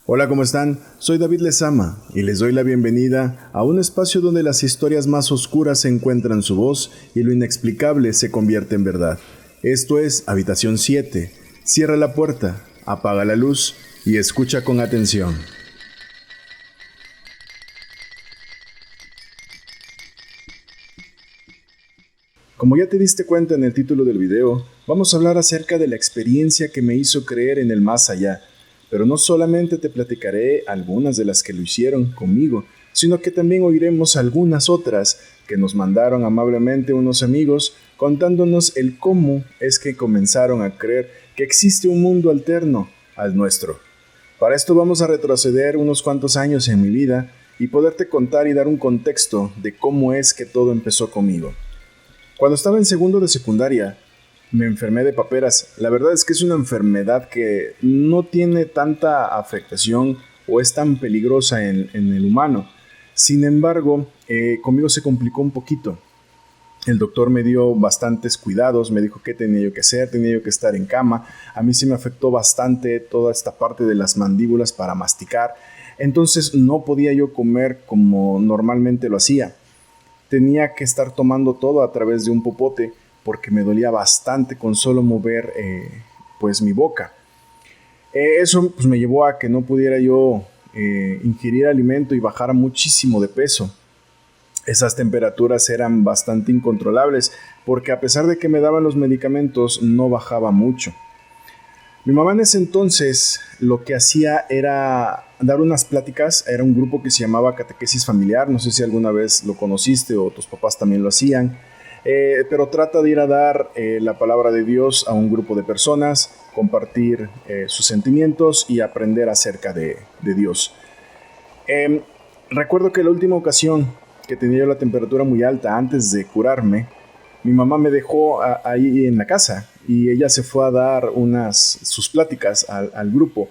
Hola, ¿cómo están? Soy David Lezama y les doy la bienvenida a un espacio donde las historias más oscuras encuentran su voz y lo inexplicable se convierte en verdad. Esto es Habitación 7. Cierra la puerta, apaga la luz y escucha con atención. Como ya te diste cuenta en el título del video, vamos a hablar acerca de la experiencia que me hizo creer en el más allá. Pero no solamente te platicaré algunas de las que lo hicieron conmigo, sino que también oiremos algunas otras que nos mandaron amablemente unos amigos contándonos el cómo es que comenzaron a creer que existe un mundo alterno al nuestro. Para esto vamos a retroceder unos cuantos años en mi vida y poderte contar y dar un contexto de cómo es que todo empezó conmigo. Cuando estaba en segundo de secundaria, me enfermé de paperas. La verdad es que es una enfermedad que no tiene tanta afectación o es tan peligrosa en el humano. Sin embargo, conmigo se complicó un poquito. El doctor me dio bastantes cuidados, me dijo qué tenía yo que hacer, tenía yo que estar en cama. A mí sí me afectó bastante toda esta parte de las mandíbulas para masticar. Entonces no podía yo comer como normalmente lo hacía. Tenía que estar tomando todo a través de un popote porque me dolía bastante con solo mover pues mi boca. Eso pues, me llevó a que no pudiera yo ingerir alimento y bajara muchísimo de peso. Esas temperaturas eran bastante incontrolables porque a pesar de que me daban los medicamentos no bajaba mucho. Mi mamá en ese entonces lo que hacía era dar unas pláticas, era un grupo que se llamaba Catequesis Familiar, no sé si alguna vez lo conociste o tus papás también lo hacían, pero trata de ir a dar la palabra de Dios a un grupo de personas, compartir sus sentimientos y aprender acerca de Dios. Recuerdo que la última ocasión que tenía yo la temperatura muy alta antes de curarme, mi mamá me dejó ahí en la casa y ella se fue a dar sus pláticas al grupo.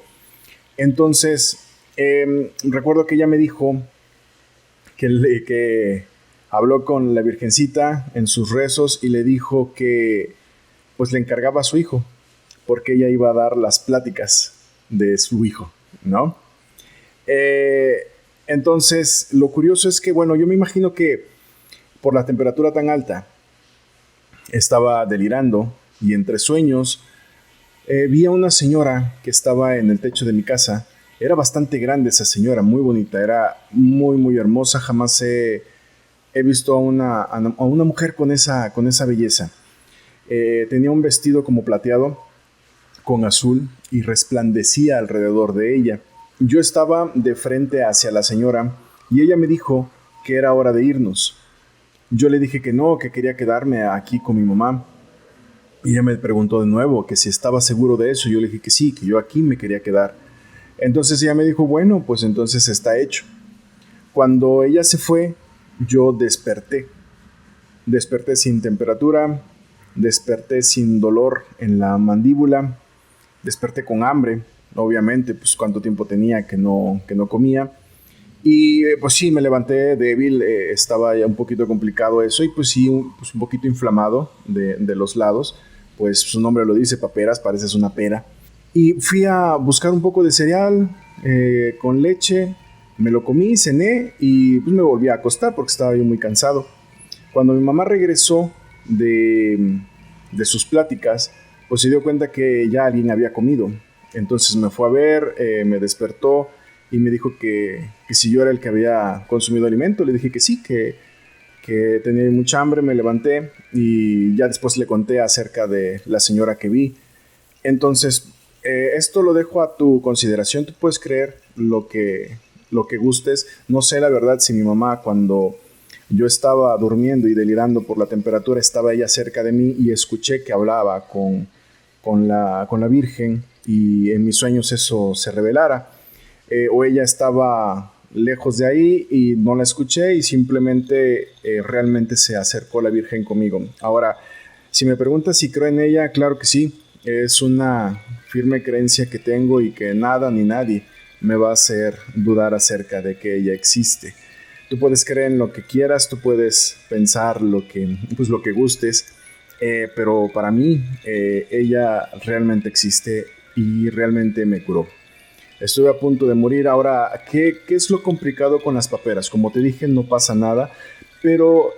Entonces, recuerdo que ella me dijo que habló con la Virgencita en sus rezos y le dijo que pues le encargaba a su hijo, porque ella iba a dar las pláticas de su hijo, ¿no? Entonces, lo curioso es que, bueno, yo me imagino que por la temperatura tan alta, estaba delirando y entre sueños vi a una señora que estaba en el techo de mi casa. Era bastante grande esa señora, muy bonita, era muy muy hermosa. Jamás he visto a una mujer con esa belleza. Tenía un vestido como plateado con azul y resplandecía alrededor de ella. Yo estaba de frente hacia la señora y ella me dijo que era hora de irnos. Yo le dije que no, que quería quedarme aquí con mi mamá. Y ella me preguntó de nuevo que si estaba seguro de eso. Yo le dije que sí, que yo aquí me quería quedar. Entonces ella me dijo, bueno, pues entonces está hecho. Cuando ella se fue, yo desperté. Desperté sin temperatura, desperté sin dolor en la mandíbula, desperté con hambre, obviamente, pues cuánto tiempo tenía que no comía. Y pues sí, me levanté débil, estaba ya un poquito complicado eso y pues sí, un poquito inflamado de los lados. Pues su nombre lo dice, paperas, pareces una pera. Y fui a buscar un poco de cereal con leche, me lo comí, cené y pues me volví a acostar porque estaba yo muy cansado. Cuando mi mamá regresó de sus pláticas, pues se dio cuenta que ya alguien había comido. Entonces me fue a ver, me despertó y me dijo que si yo era el que había consumido alimento. Le dije que sí, que tenía mucha hambre. Me levanté y ya después le conté acerca de la señora que vi. Entonces, esto lo dejo a tu consideración. Tú puedes creer lo que gustes. No sé la verdad si mi mamá, cuando yo estaba durmiendo y delirando por la temperatura, estaba ella cerca de mí y escuché que hablaba con la Virgen y en mis sueños eso se revelara. O ella estaba lejos de ahí y no la escuché y simplemente realmente se acercó la Virgen conmigo. Ahora, si me preguntas si creo en ella, claro que sí. Es una firme creencia que tengo y que nada ni nadie me va a hacer dudar acerca de que ella existe. Tú puedes creer en lo que quieras, tú puedes pensar lo que gustes, pero para mí ella realmente existe y realmente me curó. Estuve a punto de morir. Ahora, ¿qué es lo complicado con las paperas? Como te dije, no pasa nada, pero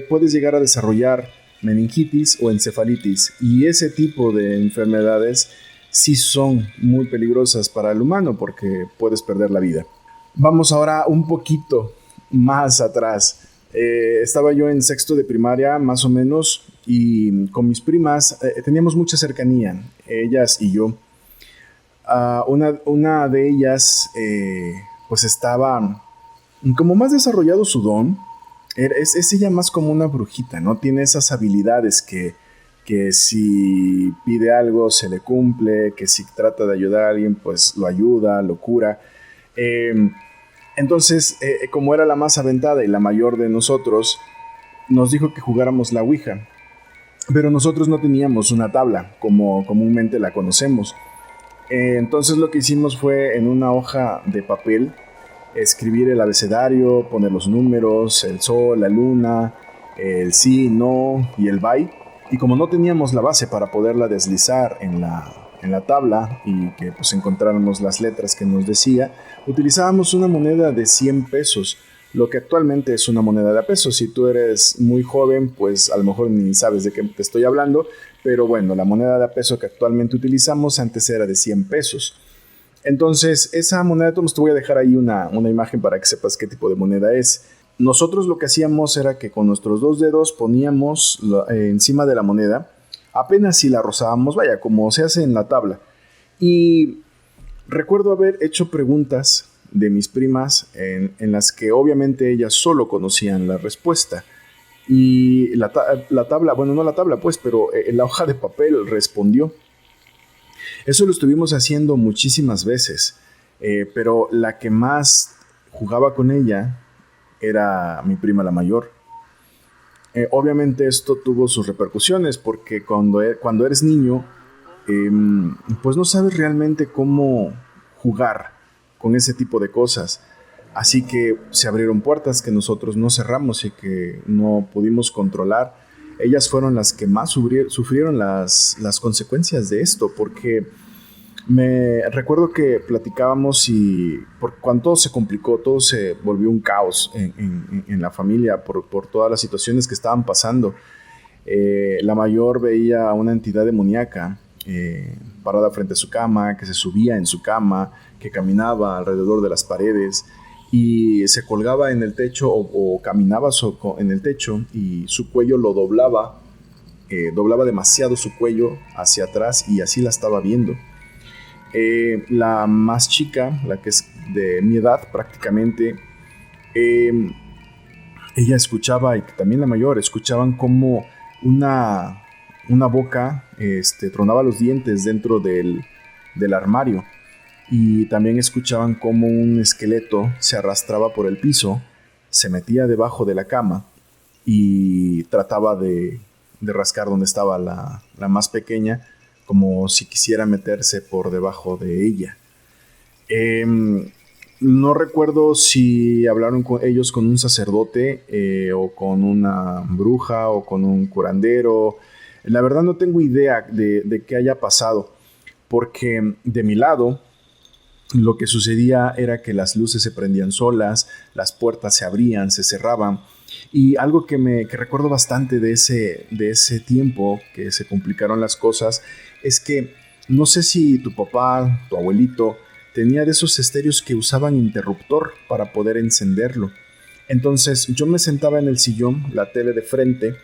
puedes llegar a desarrollar meningitis o encefalitis, y ese tipo de enfermedades sí son muy peligrosas para el humano porque puedes perder la vida. Vamos ahora un poquito más atrás. Estaba yo en sexto de primaria, más o menos, y con mis primas teníamos mucha cercanía, ellas y yo. Una de ellas, pues estaba como más desarrollado su don. Es ella más como una brujita, ¿no? Tiene esas habilidades que si pide algo se le cumple, que si trata de ayudar a alguien, pues lo ayuda, lo cura. Eh, entonces, como era la más aventada y la mayor de nosotros, nos dijo que jugáramos la Ouija. Pero nosotros no teníamos una tabla, como comúnmente la conocemos. Entonces lo que hicimos fue en una hoja de papel escribir el abecedario, poner los números, el sol, la luna, el sí, no y el bye. Y como no teníamos la base para poderla deslizar en la tabla y que pues encontráramos las letras que nos decía, utilizábamos una moneda de 100 pesos, lo que actualmente es una moneda de pesos. Si tú eres muy joven, pues a lo mejor ni sabes de qué te estoy hablando, pero bueno, la moneda de peso que actualmente utilizamos antes era de 100 pesos. Entonces, esa moneda, te voy a dejar ahí una imagen para que sepas qué tipo de moneda es. Nosotros lo que hacíamos era que con nuestros dos dedos poníamos encima de la moneda, apenas si la rozábamos, vaya, como se hace en la tabla. Y recuerdo haber hecho preguntas de mis primas en las que obviamente ellas solo conocían la respuesta. Y la tabla, bueno, no la tabla pues, pero la hoja de papel respondió. Eso lo estuvimos haciendo muchísimas veces, pero la que más jugaba con ella era mi prima la mayor. Obviamente esto tuvo sus repercusiones porque cuando eres niño, pues no sabes realmente cómo jugar con ese tipo de cosas. Así que se abrieron puertas que nosotros no cerramos y que no pudimos controlar. Ellas fueron las que más sufrieron las consecuencias de esto, porque me recuerdo que platicábamos y cuando todo se complicó, todo se volvió un caos en la familia por todas las situaciones que estaban pasando. La mayor veía a una entidad demoníaca parada frente a su cama, que se subía en su cama, que caminaba alrededor de las paredes y se colgaba en el techo o caminaba en el techo, y su cuello lo doblaba, doblaba demasiado su cuello hacia atrás, y así la estaba viendo. La más chica, la que es de mi edad prácticamente, ella escuchaba, y también la mayor, escuchaban como una boca tronaba los dientes dentro del armario, y también escuchaban como un esqueleto se arrastraba por el piso, se metía debajo de la cama y trataba de rascar donde estaba la más pequeña, como si quisiera meterse por debajo de ella. No recuerdo si hablaron ellos con un sacerdote o con una bruja o con un curandero. La verdad no tengo idea de qué haya pasado, porque de mi lado lo que sucedía era que las luces se prendían solas, las puertas se abrían, se cerraban. Y algo que recuerdo bastante de ese tiempo que se complicaron las cosas es que no sé si tu papá, tu abuelito, tenía de esos estéreos que usaban interruptor para poder encenderlo. Entonces yo me sentaba en el sillón, la tele de frente,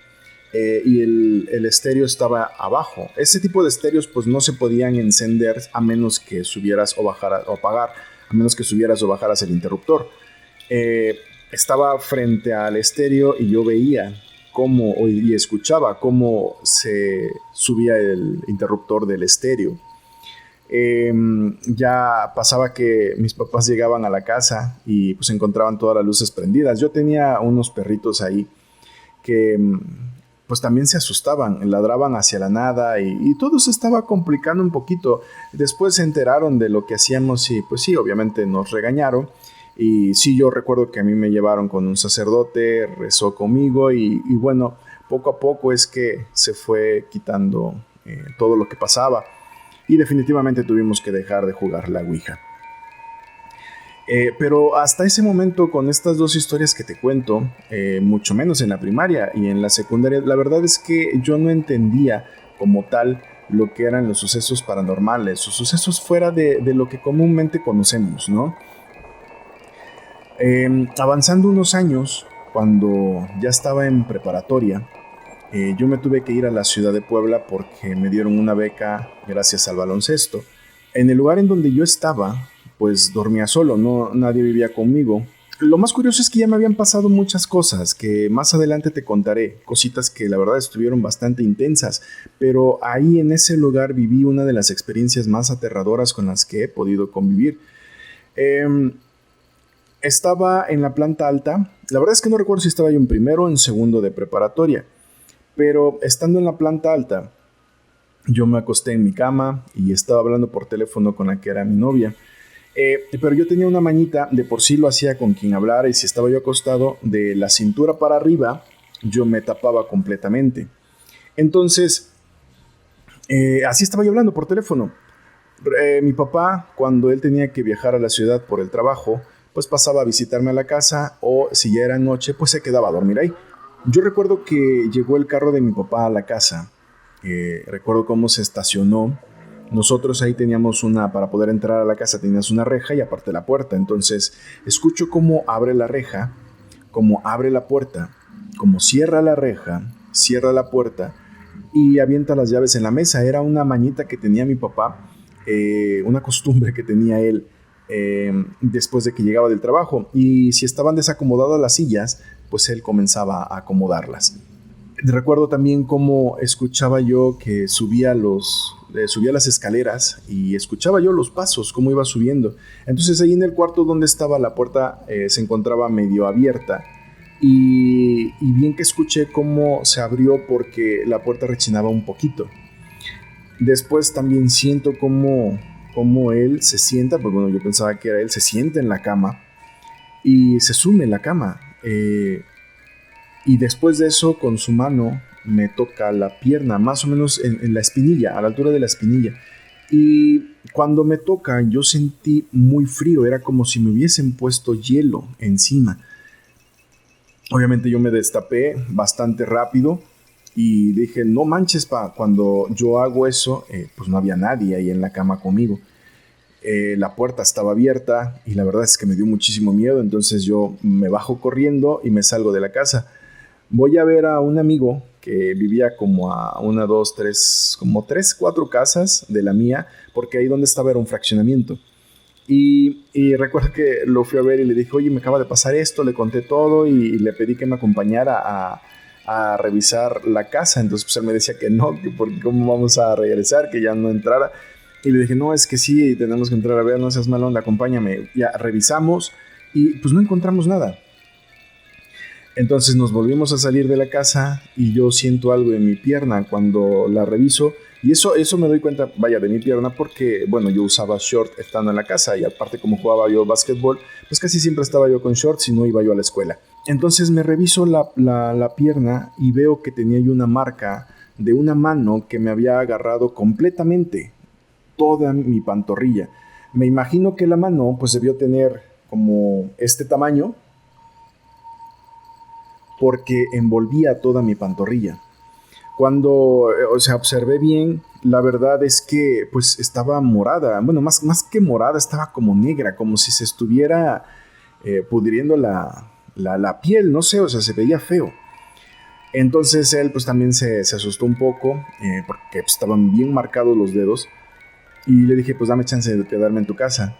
y el estéreo estaba abajo. Ese tipo de estéreos pues no se podían encender a menos que subieras o bajaras, o apagar, a menos que subieras o bajaras el interruptor. Estaba frente al estéreo y yo veía y escuchaba cómo se subía el interruptor del estéreo. Ya pasaba que mis papás llegaban a la casa y pues encontraban todas las luces prendidas. Yo tenía unos perritos ahí que pues también se asustaban, ladraban hacia la nada, y todo se estaba complicando un poquito. Después se enteraron de lo que hacíamos y pues sí, obviamente nos regañaron. Y sí, yo recuerdo que a mí me llevaron con un sacerdote, rezó conmigo y bueno, poco a poco es que se fue quitando todo lo que pasaba, y definitivamente tuvimos que dejar de jugar la Ouija. Pero hasta ese momento, con estas dos historias que te cuento, mucho menos en la primaria y en la secundaria, la verdad es que yo no entendía como tal lo que eran los sucesos paranormales o sucesos fuera de lo que comúnmente conocemos, ¿no? Avanzando unos años, cuando ya estaba en preparatoria, yo me tuve que ir a la ciudad de Puebla porque me dieron una beca gracias al baloncesto. En el lugar en donde yo estaba, pues dormía solo, no, nadie vivía conmigo. Lo más curioso es que ya me habían pasado muchas cosas que más adelante te contaré, cositas que la verdad estuvieron bastante intensas, pero ahí en ese lugar viví una de las experiencias más aterradoras con las que he podido convivir. Eh, Estaba en la planta alta, la verdad es que no recuerdo si estaba yo en primero o en segundo de preparatoria, pero estando en la planta alta, yo me acosté en mi cama y estaba hablando por teléfono con la que era mi novia. Pero yo tenía una mañita, de por sí lo hacía con quien hablara, y si estaba yo acostado, de la cintura para arriba, yo me tapaba completamente. Entonces, así estaba yo hablando por teléfono. Mi papá, cuando él tenía que viajar a la ciudad por el trabajo, pues pasaba a visitarme a la casa, o si ya era noche, pues se quedaba a dormir ahí. Yo recuerdo que llegó el carro de mi papá a la casa. Recuerdo cómo se estacionó. Nosotros ahí teníamos para poder entrar a la casa tenías una reja y aparte la puerta. Entonces escucho cómo abre la reja, cómo abre la puerta, cómo cierra la reja, cierra la puerta y avienta las llaves en la mesa. Era una mañita que tenía mi papá, una costumbre que tenía él después de que llegaba del trabajo. Y si estaban desacomodadas las sillas, pues él comenzaba a acomodarlas. Recuerdo también cómo escuchaba yo que subía las escaleras y escuchaba yo los pasos, cómo iba subiendo. Entonces ahí en el cuarto donde estaba la puerta se encontraba medio abierta y bien que escuché cómo se abrió porque la puerta rechinaba un poquito. Después también siento cómo él se sienta, pues bueno, yo pensaba que era él, se sienta en la cama y se sume en la cama. Y después de eso, con su mano, me toca la pierna, más o menos en la espinilla, a la altura de la espinilla. Y cuando me toca, yo sentí muy frío, era como si me hubiesen puesto hielo encima. Obviamente yo me destapé bastante rápido y dije, no manches, pa, cuando yo hago eso, pues no había nadie ahí en la cama conmigo. La puerta estaba abierta y la verdad es que me dio muchísimo miedo, entonces yo me bajo corriendo y me salgo de la casa. Voy a ver a un amigo que vivía como a una, dos, tres, como tres, cuatro casas de la mía, porque ahí donde estaba era un fraccionamiento. Y recuerdo que lo fui a ver y le dije, oye, me acaba de pasar esto, le conté todo y le pedí que me acompañara a revisar la casa. Entonces pues él me decía que no, que porque cómo vamos a regresar, que ya no entrara. Y le dije, no, es que sí, tenemos que entrar a ver, no seas mal onda, acompáñame. Ya revisamos y pues no encontramos nada. Entonces nos volvimos a salir de la casa y yo siento algo en mi pierna cuando la reviso. Y eso me doy cuenta, vaya, de mi pierna porque, bueno, yo usaba short estando en la casa y aparte como jugaba yo básquetbol, pues casi siempre estaba yo con shorts y no iba yo a la escuela. Entonces me reviso la pierna y veo que tenía yo una marca de una mano que me había agarrado completamente toda mi pantorrilla. Me imagino que la mano pues debió tener como este tamaño porque envolvía toda mi pantorrilla. Cuando, observé bien, la verdad es que pues estaba morada, bueno, más que morada, estaba como negra, como si se estuviera pudriendo la piel, no sé, o sea, se veía feo. Entonces él pues también se asustó un poco, porque pues, estaban bien marcados los dedos, y le dije, pues dame chance de quedarme en tu casa.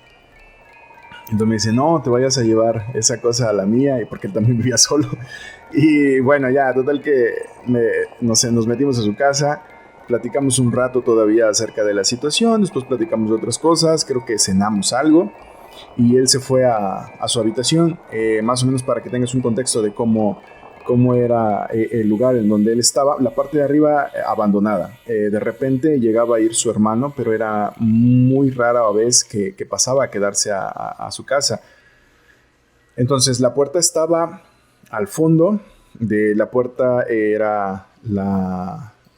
Entonces me dice, no, te vayas a llevar esa cosa a la mía, y porque él también vivía solo. Y bueno, ya, total que nos metimos a su casa, platicamos un rato todavía acerca de la situación, después platicamos de otras cosas, creo que cenamos algo, y él se fue a su habitación, más o menos para que tengas un contexto de cómo era el lugar en donde él estaba. La parte de arriba abandonada. De repente llegaba a ir su hermano, pero era muy rara vez que pasaba a quedarse a su casa. Entonces la puerta estaba al fondo. De la puerta era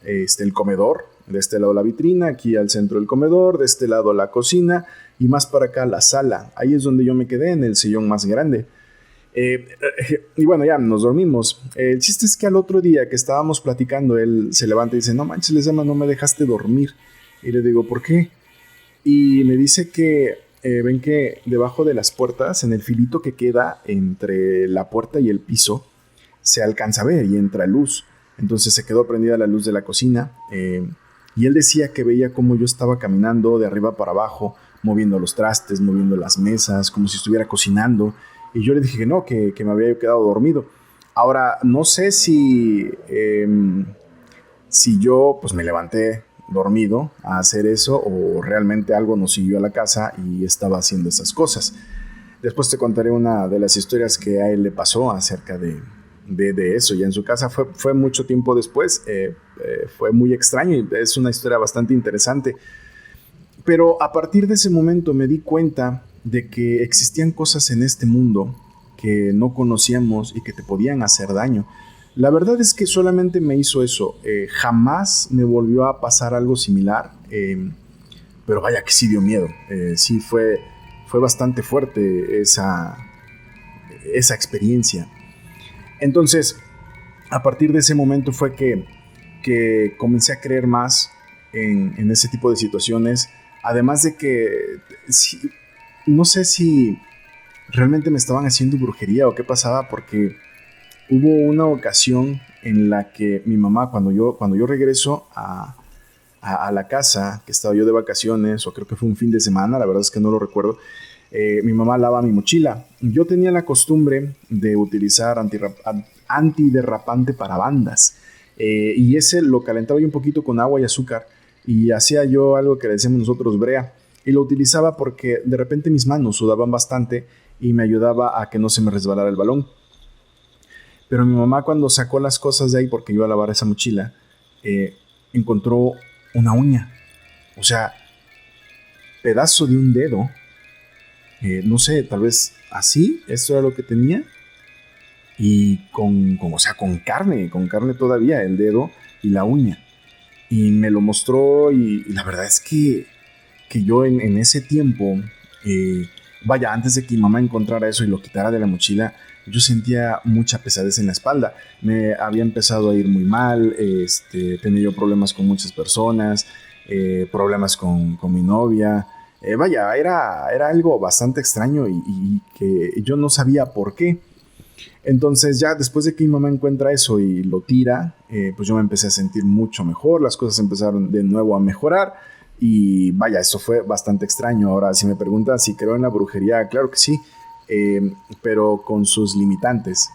el comedor. De este lado la vitrina, aquí al centro el comedor, de este lado la cocina y más para acá la sala. Ahí es donde yo me quedé, en el sillón más grande. Y bueno, ya nos dormimos. El chiste es que al otro día que estábamos platicando, él se levanta y dice, no manches, Lezama, no me dejaste dormir. Y le digo, ¿por qué? Y me dice que ven que debajo de las puertas, en el filito que queda entre la puerta y el piso, se alcanza a ver y entra luz. Entonces se quedó prendida la luz de la cocina. Y él decía que veía cómo yo estaba caminando de arriba para abajo, moviendo los trastes, moviendo las mesas, como si estuviera cocinando. Y yo le dije que no, que me había quedado dormido. Ahora, no sé si yo pues me levanté dormido a hacer eso o realmente algo nos siguió a la casa y estaba haciendo esas cosas. Después te contaré una de las historias que a él le pasó acerca de eso. Ya en su casa fue mucho tiempo después. Fue muy extraño y es una historia bastante interesante. Pero a partir de ese momento me di cuenta de que existían cosas en este mundo que no conocíamos y que te podían hacer daño. La verdad es que solamente me hizo eso. Jamás me volvió a pasar algo similar. Pero vaya que sí dio miedo. Sí fue bastante fuerte esa experiencia. Entonces, a partir de ese momento fue que comencé a creer más en ese tipo de situaciones. Además de que no sé si realmente me estaban haciendo brujería o qué pasaba, porque hubo una ocasión en la que mi mamá, cuando yo regreso a la casa, que estaba yo de vacaciones, o creo que fue un fin de semana, la verdad es que no lo recuerdo, mi mamá lava mi mochila. Yo tenía la costumbre de utilizar antiderrapante para bandas, y ese lo calentaba yo un poquito con agua y azúcar, y hacía yo algo que le decíamos nosotros brea, y lo utilizaba porque de repente mis manos sudaban bastante y me ayudaba a que no se me resbalara el balón. Pero mi mamá, cuando sacó las cosas de ahí, porque iba a lavar esa mochila, encontró una uña. O sea, pedazo de un dedo. No sé, tal vez así, esto era lo que tenía. Y con carne todavía, el dedo y la uña. Y me lo mostró y la verdad es que yo en ese tiempo, antes de que mi mamá encontrara eso y lo quitara de la mochila, yo sentía mucha pesadez en la espalda. Me había empezado a ir muy mal, tenía yo problemas con muchas personas, problemas con mi novia. Era algo bastante extraño y que yo no sabía por qué. Entonces ya después de que mi mamá encuentra eso y lo tira, pues yo me empecé a sentir mucho mejor, las cosas empezaron de nuevo a mejorar y eso fue bastante extraño. Ahora, si me preguntas si creo en la brujería, claro que sí, pero con sus limitantes,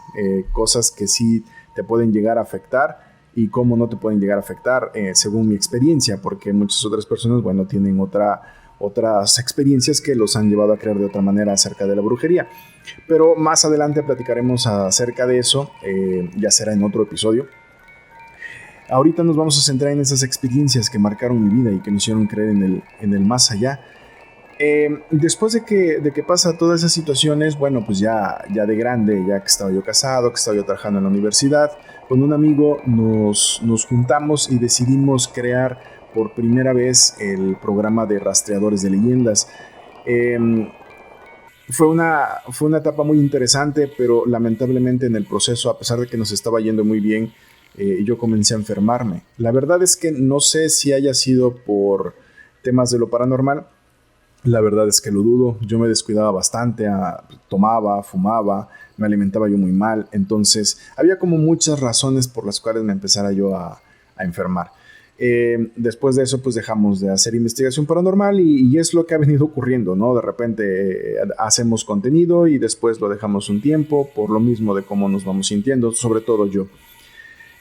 cosas que sí te pueden llegar a afectar y cómo no te pueden llegar a afectar, según mi experiencia, porque muchas otras personas, tienen otras experiencias que los han llevado a creer de otra manera acerca de la brujería. Pero más adelante platicaremos acerca de eso, ya será en otro episodio. Ahorita nos vamos a centrar en esas experiencias que marcaron mi vida y que me hicieron creer en el más allá. Después de que pasa todas esas situaciones, pues ya de grande, ya que estaba yo casado, que estaba yo trabajando en la universidad, con un amigo nos juntamos y decidimos crear por primera vez el programa de Rastreadores de Leyendas. Fue una etapa muy interesante, pero lamentablemente en el proceso, a pesar de que nos estaba yendo muy bien, yo comencé a enfermarme. La verdad es que no sé si haya sido por temas de lo paranormal. La verdad es que lo dudo. Yo me descuidaba bastante, tomaba, fumaba, me alimentaba yo muy mal. Entonces había como muchas razones por las cuales me empezara yo a enfermar. Después de eso, pues dejamos de hacer investigación paranormal y es lo que ha venido ocurriendo, ¿no? De repente hacemos contenido y después lo dejamos un tiempo por lo mismo de cómo nos vamos sintiendo, sobre todo yo.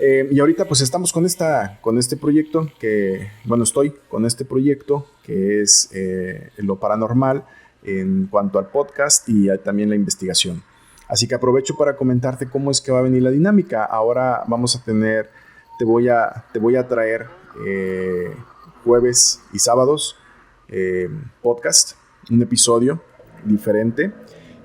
Y ahorita pues estamos con este proyecto estoy con este proyecto que es lo paranormal en cuanto al podcast y también la investigación. Así que aprovecho para comentarte cómo es que va a venir la dinámica. Ahora vamos a tener, te voy a traer jueves y sábados podcast, un episodio diferente.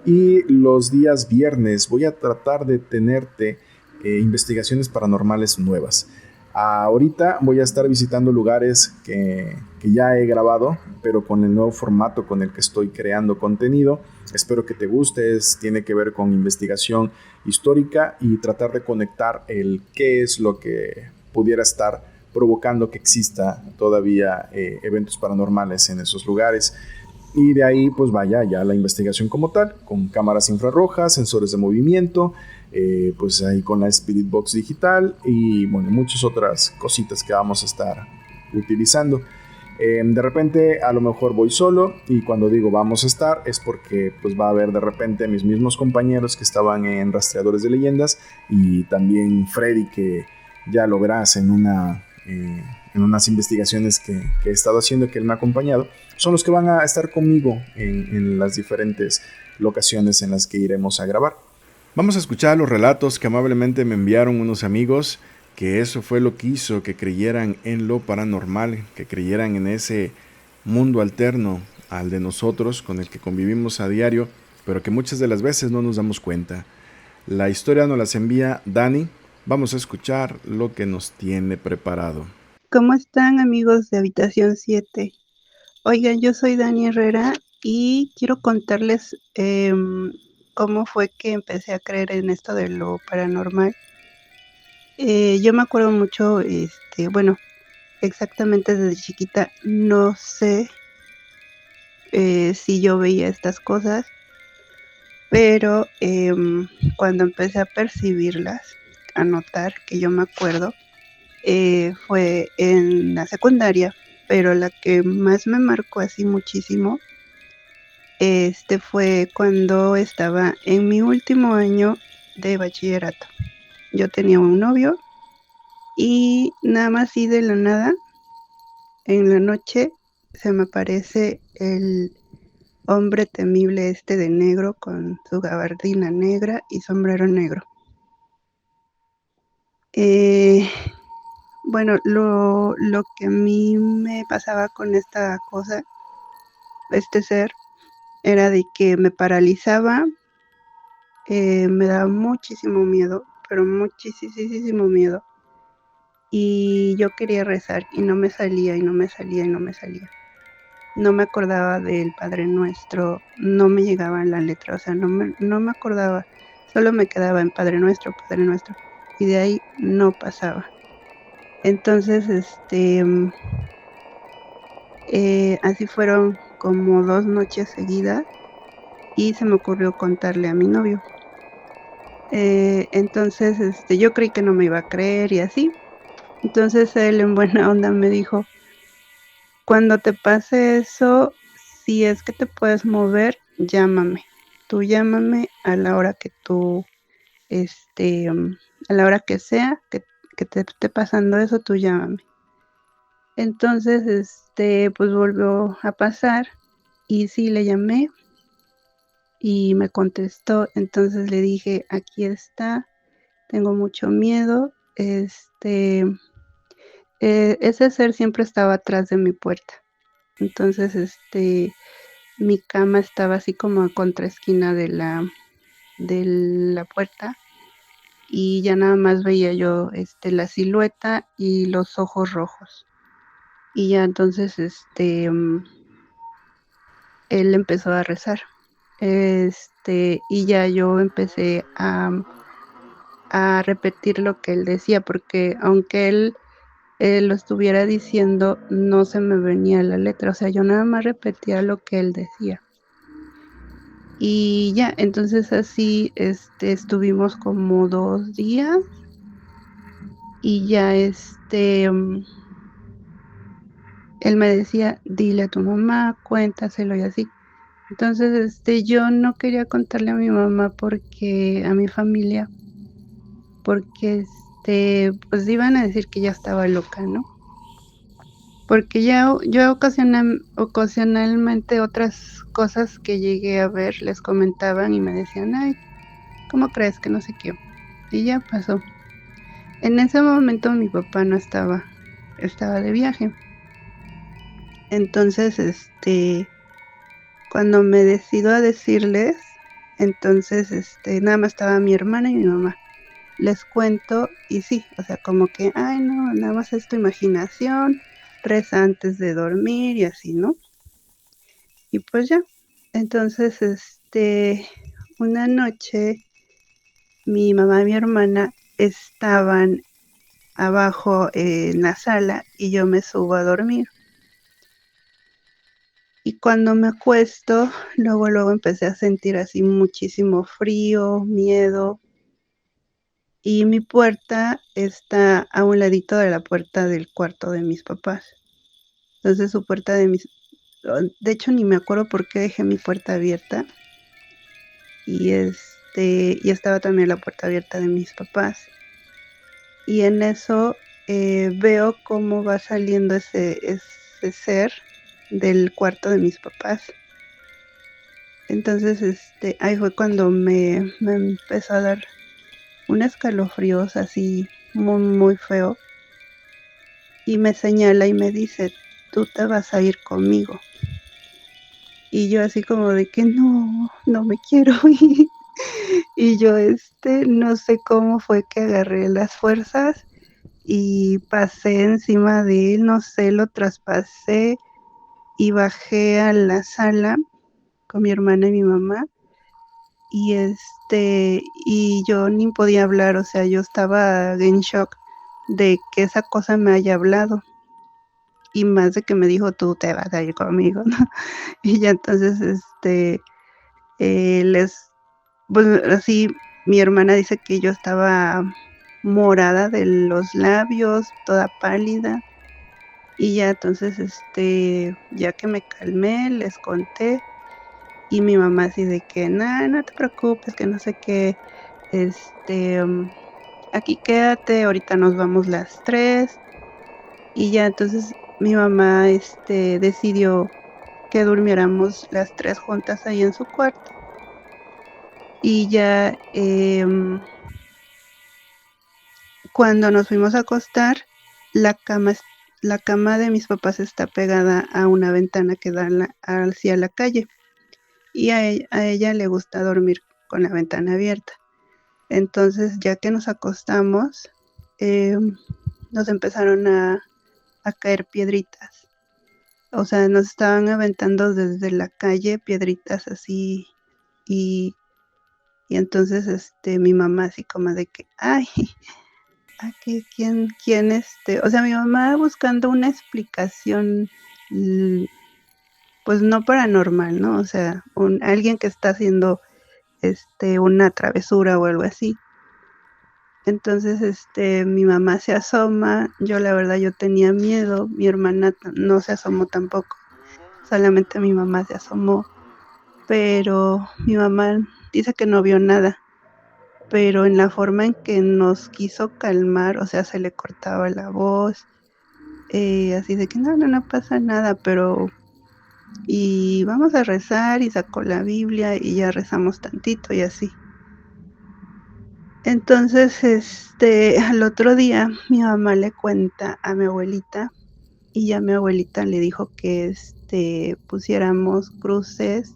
Y los días viernes voy a tratar de tenerte investigaciones paranormales nuevas. Ahorita voy a estar visitando lugares que ya he grabado, pero con el nuevo formato con el que estoy creando contenido. Espero que te guste. Tiene que ver con investigación histórica y tratar de conectar el qué es lo que pudiera estar provocando que exista todavía eventos paranormales en esos lugares. Y de ahí pues vaya ya la investigación como tal, con cámaras infrarrojas, sensores de movimiento, pues ahí con la Spirit Box digital y bueno, muchas otras cositas que vamos a estar utilizando. De repente a lo mejor voy solo, y cuando digo vamos a estar es porque pues va a haber de repente mis mismos compañeros que estaban en Rastreadores de Leyendas, y también Freddy, que ya lo verás en unas investigaciones que he estado haciendo, que él me ha acompañado. Son los que van a estar conmigo en las diferentes locaciones en las que iremos a grabar. Vamos a escuchar los relatos que amablemente me enviaron unos amigos, que eso fue lo que hizo que creyeran en lo paranormal, que creyeran en ese mundo alterno al de nosotros, con el que convivimos a diario, pero que muchas de las veces no nos damos cuenta. La historia nos las envía Dani. Vamos a escuchar lo que nos tiene preparado. ¿Cómo están, amigos de Habitación 7? Oigan, yo soy Dani Herrera y quiero contarles cómo fue que empecé a creer en esto de lo paranormal. Yo me acuerdo mucho, bueno, exactamente desde chiquita, no sé si yo veía estas cosas, pero cuando empecé a percibirlas, a notar, que yo me acuerdo, fue en la secundaria, pero la que más me marcó así muchísimo, fue cuando estaba en mi último año de bachillerato. Yo tenía un novio y nada más así de la nada, en la noche se me aparece el hombre temible de negro con su gabardina negra y sombrero negro. Bueno, lo que a mí me pasaba con esta cosa, este ser, era de que me paralizaba, me daba muchísimo miedo, pero muchísimo miedo. Y yo quería rezar y no me salía, y no me salía, y no me salía. No me acordaba del Padre Nuestro, no me llegaba en la letra, o sea, no me acordaba, solo me quedaba en Padre Nuestro, y de ahí no pasaba. Entonces, así fueron como 2 noches seguidas y se me ocurrió contarle a mi novio. Entonces, yo creí que no me iba a creer y así. Entonces él en buena onda me dijo, cuando te pase eso, si es que te puedes mover, llámame. Tú llámame a la hora que tú, a la hora que sea, que te esté pasando eso, tú llámame. Entonces, pues volvió a pasar y sí le llamé y me contestó. Entonces le dije, aquí está, tengo mucho miedo. Ese ser siempre estaba atrás de mi puerta. Entonces, mi cama estaba así como a contraesquina de la puerta y ya nada más veía yo, la silueta y los ojos rojos. Y ya entonces, él empezó a rezar. Y ya yo empecé a repetir lo que él decía, porque aunque él lo estuviera diciendo, no se me venía la letra, o sea, yo nada más repetía lo que él decía. Y ya, entonces así estuvimos como 2 días y ya él me decía, dile a tu mamá, cuéntaselo y así. Entonces, yo no quería contarle a mi mamá porque a mi familia, porque pues iban a decir que ya estaba loca, ¿no? Porque ya yo ocasionalmente otras cosas que llegué a ver les comentaban y me decían, ay, ¿cómo crees que no sé qué? Y ya pasó. En ese momento mi papá no estaba, estaba de viaje. Entonces, cuando me decido a decirles, entonces, nada más estaba mi hermana y mi mamá. les cuento y sí, o sea, como que, ay, no, nada más es tu imaginación, reza antes de dormir y así, ¿no? Y pues ya. Entonces, una noche mi mamá y mi hermana estaban abajo en la sala y yo me subo a dormir. Y cuando me acuesto, luego empecé a sentir así muchísimo frío, miedo. Y mi puerta está a un ladito de la puerta del cuarto de mis papás. Entonces su puerta de hecho ni me acuerdo por qué dejé mi puerta abierta. Y estaba también la puerta abierta de mis papás. Y en eso veo cómo va saliendo ese ser del cuarto de mis papás. Entonces, ahí fue cuando me empezó a dar un escalofrío así muy, muy feo. Y me señala y me dice, tú te vas a ir conmigo. Y yo así como de que no me quiero ir. Y yo, no sé cómo fue que agarré las fuerzas y pasé encima de él, no sé, lo traspasé y bajé a la sala con mi hermana y mi mamá. Y y yo ni podía hablar, o sea, yo estaba en shock de que esa cosa me haya hablado. Y más de que me dijo, tú te vas a ir conmigo, ¿no? Y ya entonces, pues así, mi hermana dice que yo estaba morada de los labios, toda pálida. Y ya entonces, ya que me calmé, les conté. Y mi mamá así de que, nada, no te preocupes, que no sé qué, aquí quédate, ahorita nos vamos las tres. Y ya entonces mi mamá, decidió que durmiéramos las tres juntas ahí en su cuarto. Y ya cuando nos fuimos a acostar, la cama, la cama de mis papás está pegada a una ventana que da hacia la calle. Y a ella le gusta dormir con la ventana abierta. Entonces, ya que nos acostamos, nos empezaron a caer piedritas. O sea, nos estaban aventando desde la calle piedritas así. Y, y entonces, mi mamá así como de que, ay, quién, o sea, mi mamá buscando una explicación, pues no paranormal, ¿no? O sea, alguien que está haciendo, una travesura o algo así. Entonces, mi mamá se asoma, yo la verdad yo tenía miedo, mi hermana no se asomó tampoco, solamente mi mamá se asomó, pero mi mamá dice que no vio nada, pero en la forma en que nos quiso calmar, o sea, se le cortaba la voz, así de que no pasa nada, pero y vamos a rezar y sacó la Biblia y ya rezamos tantito y así. Entonces, al otro día mi mamá le cuenta a mi abuelita y ya mi abuelita le dijo que pusiéramos cruces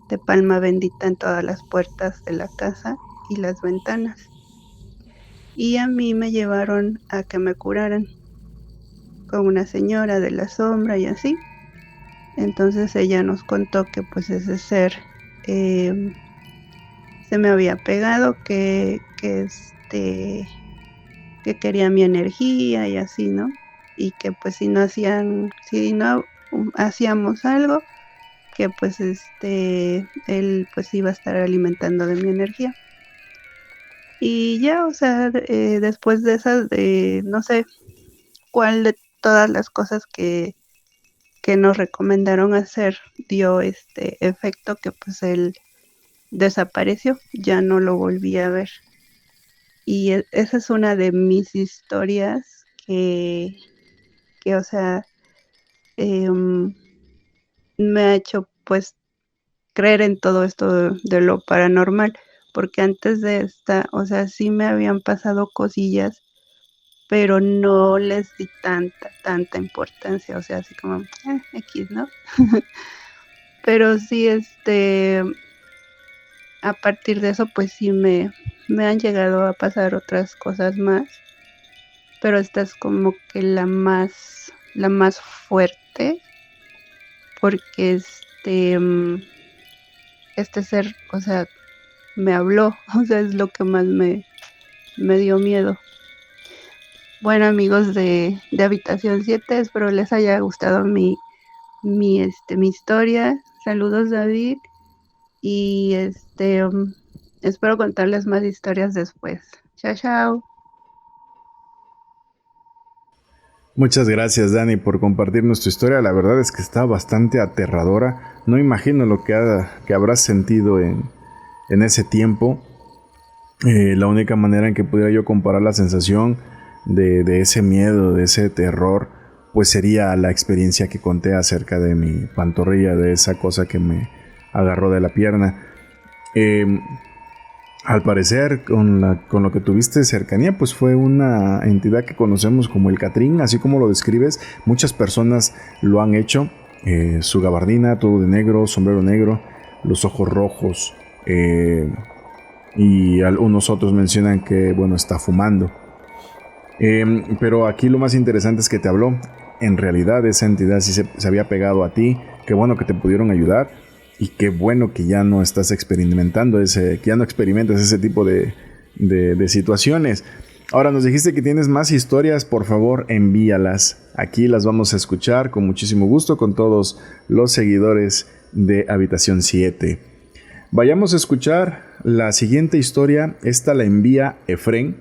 de palma bendita en todas las puertas de la casa y las ventanas. Y a mí me llevaron a que me curaran con una señora de la sombra y así. Entonces ella nos contó que pues ese ser se me había pegado, que quería mi energía y así, ¿no? Y que pues si no hacíamos algo, que pues él pues iba a estar alimentando de mi energía. Y ya, o sea, después de esas, no sé cuál de todas las cosas que nos recomendaron hacer dio este efecto, que pues él desapareció, ya no lo volví a ver. Y esa es una de mis historias o sea, me ha hecho pues creer en todo esto de lo paranormal, porque antes de esta, o sea, sí me habían pasado cosillas, pero no les di tanta importancia, o sea, así como, X, ¿no? Pero sí, a partir de eso, pues sí me han llegado a pasar otras cosas más, pero esta es como que la más fuerte, porque este ser, o sea, me habló, o sea, es lo que más me dio miedo. Bueno, amigos de Habitación 7, espero les haya gustado mi historia. Saludos, David, y espero contarles más historias después. Chao, chao. Muchas gracias, Dani, por compartirnos tu historia. La verdad es que está bastante aterradora. No imagino lo que habrás sentido en ese tiempo. La única manera en que pudiera yo comparar la sensación de ese miedo, de ese terror, pues sería la experiencia que conté acerca de mi pantorrilla, de esa cosa que me agarró de la pierna. Eh, Al parecer, con lo que tuviste cercanía, pues fue una entidad que conocemos como el Catrín, así como lo describes. Muchas personas lo han hecho. Su gabardina, todo de negro, sombrero negro, los ojos rojos. Y algunos otros mencionan que, bueno, está fumando. Pero aquí lo más interesante es que te habló. En realidad esa entidad sí se había pegado a ti. Qué bueno que te pudieron ayudar. Y qué bueno que ya no estás experimentando que ya no experimentas ese tipo de situaciones. Ahora nos dijiste que tienes más historias, por favor envíalas. Aquí las vamos a escuchar con muchísimo gusto con todos los seguidores de Habitación 7. Vayamos a escuchar la siguiente historia. Esta la envía Efren.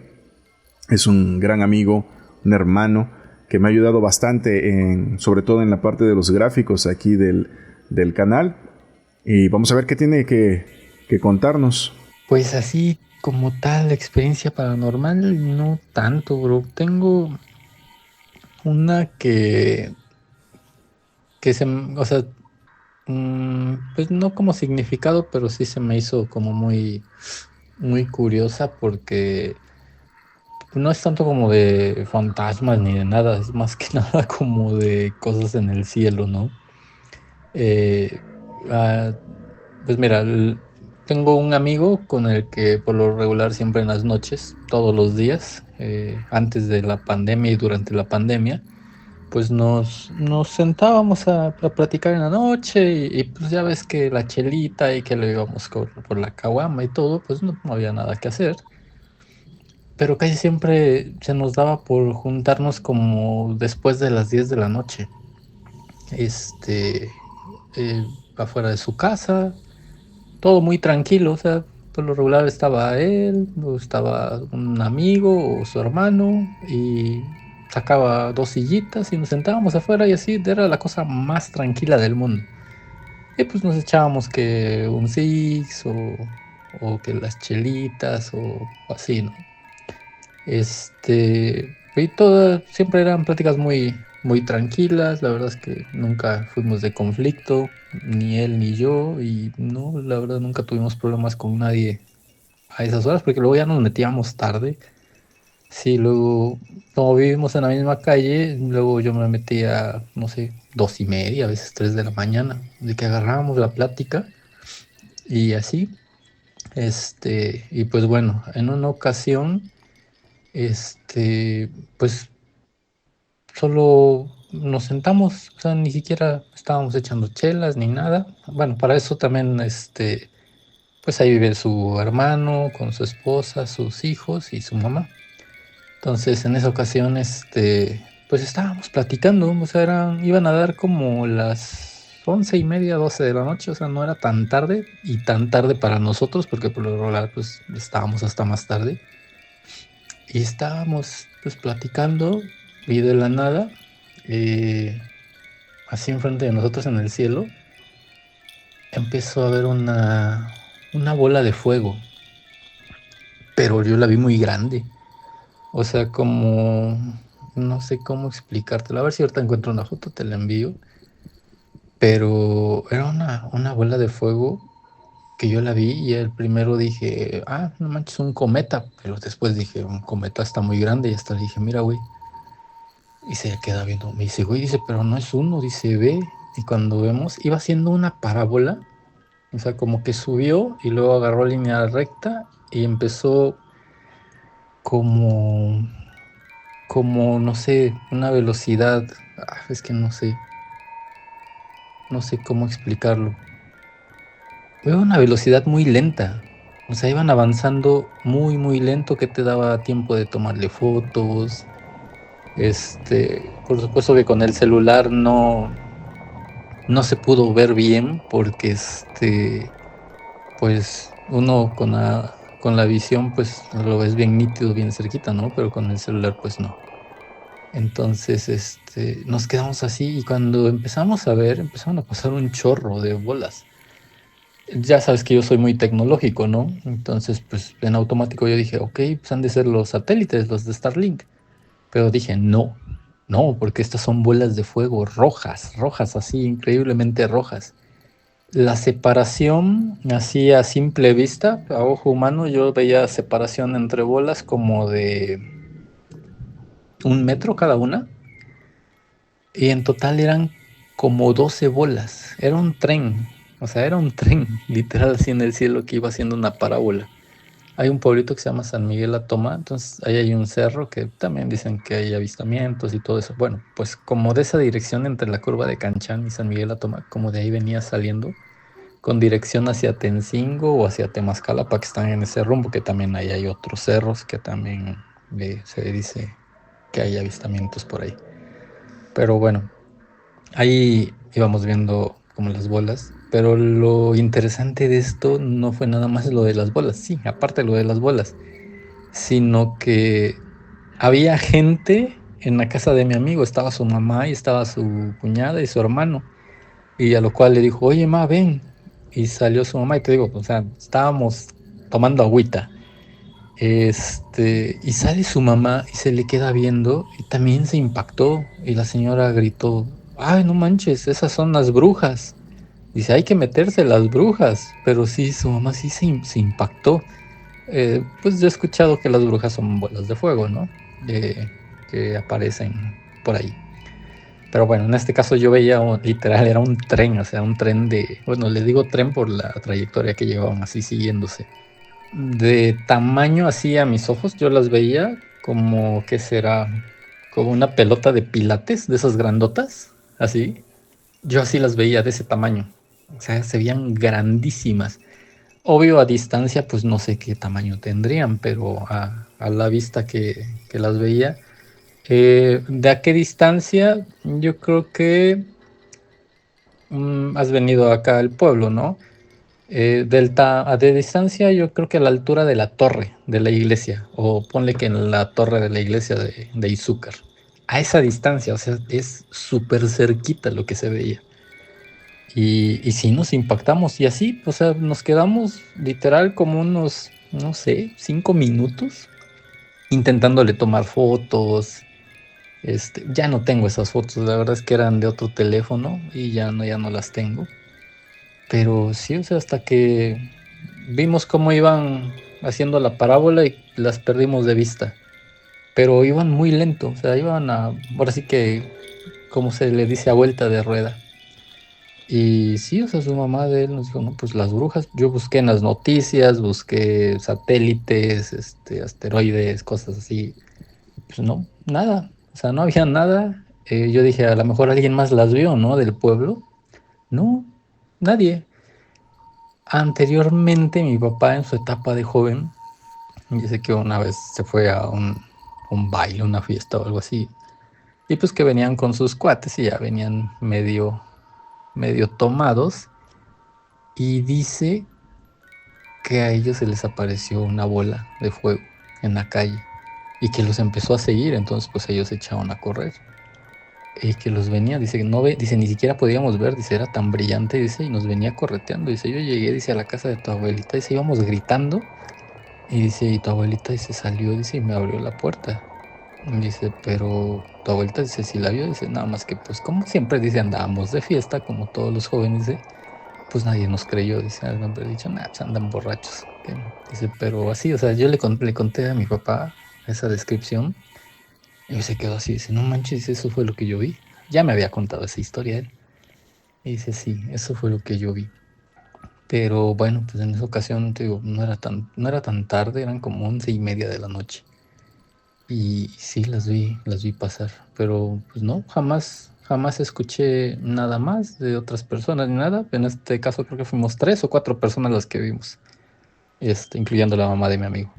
Es un gran amigo, un hermano que me ha ayudado bastante, sobre todo en la parte de los gráficos aquí del canal. Y vamos a ver qué tiene que contarnos. Pues así como tal, experiencia paranormal, no tanto, bro. Tengo una o sea, pues no como significado, pero sí se me hizo como muy, muy curiosa porque no es tanto como de fantasmas ni de nada, es más que nada como de cosas en el cielo, ¿no? Eh, ah, pues mira, tengo un amigo con el que por lo regular siempre en las noches, todos los días, antes de la pandemia y durante la pandemia, pues nos sentábamos a platicar en la noche y pues ya ves que la chelita y que le íbamos por la caguama y todo, pues no había nada que hacer. Pero casi siempre se nos daba por juntarnos como después de las 10 de la noche. Este, afuera de su casa, todo muy tranquilo, o sea, por lo regular estaba él, o estaba un amigo o su hermano, y sacaba dos sillitas y nos sentábamos afuera y así, era la cosa más tranquila del mundo. Y pues nos echábamos que un six o que las chelitas o así, ¿no? Y todas siempre eran pláticas muy, muy tranquilas. La verdad es que nunca fuimos de conflicto, ni él ni yo, y no, la verdad nunca tuvimos problemas con nadie a esas horas, porque luego ya nos metíamos tarde. Sí, luego, como vivimos en la misma calle, luego yo me metía, no sé, 2:30, a veces 3 de la mañana, de que agarrábamos la plática y así. Y pues bueno, en una ocasión, este, pues solo nos sentamos, o sea, ni siquiera estábamos echando chelas ni nada. Bueno, para eso también, pues ahí vive su hermano con su esposa, sus hijos y su mamá. Entonces, en esa ocasión, pues estábamos platicando, o sea, iban a dar como las 11:30, 12 de la noche, o sea, no era tan tarde y tan tarde para nosotros, porque por lo regular, pues estábamos hasta más tarde. Y estábamos, pues, platicando y de la nada, eh, así enfrente de nosotros en el cielo, empezó a ver una bola de fuego, pero yo la vi muy grande. O sea, como, no sé cómo explicártelo. A ver si ahorita encuentro una foto, te la envío. Pero era una bola de fuego que yo la vi y el primero dije, ah, no manches, un cometa. Pero después dije, un cometa está muy grande y hasta le dije, mira, güey. Y se queda viendo, me dice, güey, dice, pero no es uno, dice, ve. Y cuando vemos, iba haciendo una parábola O sea, como que subió y luego agarró línea recta y empezó como, no sé, una velocidad. Es que no sé cómo explicarlo. Fue una velocidad muy lenta. O sea, iban avanzando muy, muy lento que te daba tiempo de tomarle fotos. Por supuesto que con el celular no se pudo ver bien porque pues uno con la visión pues lo ves bien nítido, bien cerquita, ¿no? Pero con el celular pues no. Entonces, nos quedamos así y cuando empezamos a ver, empezaron a pasar un chorro de bolas. Ya sabes que yo soy muy tecnológico, ¿no? Entonces, pues en automático yo dije, ok, pues han de ser los satélites, los de Starlink. Pero dije, no, no, porque estas son bolas de fuego rojas, rojas, así, increíblemente rojas. La separación, así a simple vista, a ojo humano, yo veía separación entre bolas como de 1 metro cada una, y en total eran como 12 bolas. Era un tren, o sea, era un tren, literal, así en el cielo que iba haciendo una parábola. Hay un pueblito que se llama San Miguel Atoma, entonces ahí hay un cerro que también dicen que hay avistamientos y todo eso. Bueno, pues como de esa dirección entre la curva de Canchán y San Miguel Atoma, como de ahí venía saliendo, con dirección hacia Tencingo o hacia Temascalapa, que están en ese rumbo, que también ahí hay otros cerros que también se dice que hay avistamientos por ahí. Pero bueno, ahí íbamos viendo como las bolas, pero lo interesante de esto no fue nada más lo de las bolas, sí, aparte de lo de las bolas, sino que había gente en la casa de mi amigo, estaba su mamá y estaba su cuñada y su hermano, y a lo cual le dijo, oye, ma, ven, y salió su mamá y te digo, o sea, estábamos tomando agüita, y sale su mamá y se le queda viendo y también se impactó y la señora gritó, ay, no manches, esas son las brujas. Dice, hay que meterse las brujas, pero sí, su mamá sí se impactó. Pues yo he escuchado que las brujas son bolas de fuego, ¿no? Que aparecen por ahí. Pero bueno, en este caso yo veía, literal, era un tren, o sea, un tren bueno, le digo tren por la trayectoria que llevaban así siguiéndose. De tamaño así a mis ojos, yo las veía como, ¿qué será? Como una pelota de pilates, de esas grandotas, así. Yo así las veía de ese tamaño. O sea, se veían grandísimas. Obvio, a distancia, pues no sé qué tamaño tendrían, pero a la vista que las veía. ¿De a qué distancia? Yo creo que has venido acá al pueblo, ¿no? De distancia, yo creo que a la altura de la torre de la iglesia, o ponle que en la torre de la iglesia de Izúcar. A esa distancia, o sea, es súper cerquita lo que se veía. Y sí nos impactamos, y así, o sea, nos quedamos literal como unos, no sé, 5 minutos intentándole tomar fotos. Ya no tengo esas fotos, la verdad es que eran de otro teléfono y ya no las tengo. Pero sí, o sea, hasta que vimos cómo iban haciendo la parábola y las perdimos de vista. Pero iban muy lento, o sea, ahora sí que, como se le dice, a vuelta de rueda. Y sí, o sea, su mamá de él nos dijo, no, pues las brujas. Yo busqué en las noticias, busqué satélites, asteroides, cosas así. Pues no, nada, o sea, no había nada. Yo dije, a lo mejor alguien más las vio, ¿no? Del pueblo. No, nadie. Anteriormente, mi papá en su etapa de joven, dice que una vez se fue a un baile, una fiesta o algo así, y pues que venían con sus cuates y ya venían medio tomados, y dice que a ellos se les apareció una bola de fuego en la calle y que los empezó a seguir, entonces pues ellos se echaron a correr. Y que los venía, dice que no ve, dice, ni siquiera podíamos ver, dice, era tan brillante, dice, y nos venía correteando, dice, yo llegué, dice, a la casa de tu abuelita, dice, íbamos gritando. Y dice, y tu abuelita dice, salió, dice, y me abrió la puerta. Y dice, pero tu abuelita dice, si la vio, dice, nada más que pues como siempre, dice, andábamos de fiesta, como todos los jóvenes, dice, pues nadie nos creyó, dice, al haber dicho, nada, pues andan borrachos. Dice, pero así, o sea, yo le conté a mi papá esa descripción y se quedó así, dice, no manches, eso fue lo que yo vi. Ya me había contado esa historia él. Y dice, sí, eso fue lo que yo vi. Pero bueno, pues en esa ocasión, te digo, no era tan tarde, eran como 11:30 de la noche. Y sí, las vi pasar, pero pues no, jamás escuché nada más de otras personas ni nada. En este caso creo que fuimos 3 o 4 personas las que vimos, incluyendo la mamá de mi amigo.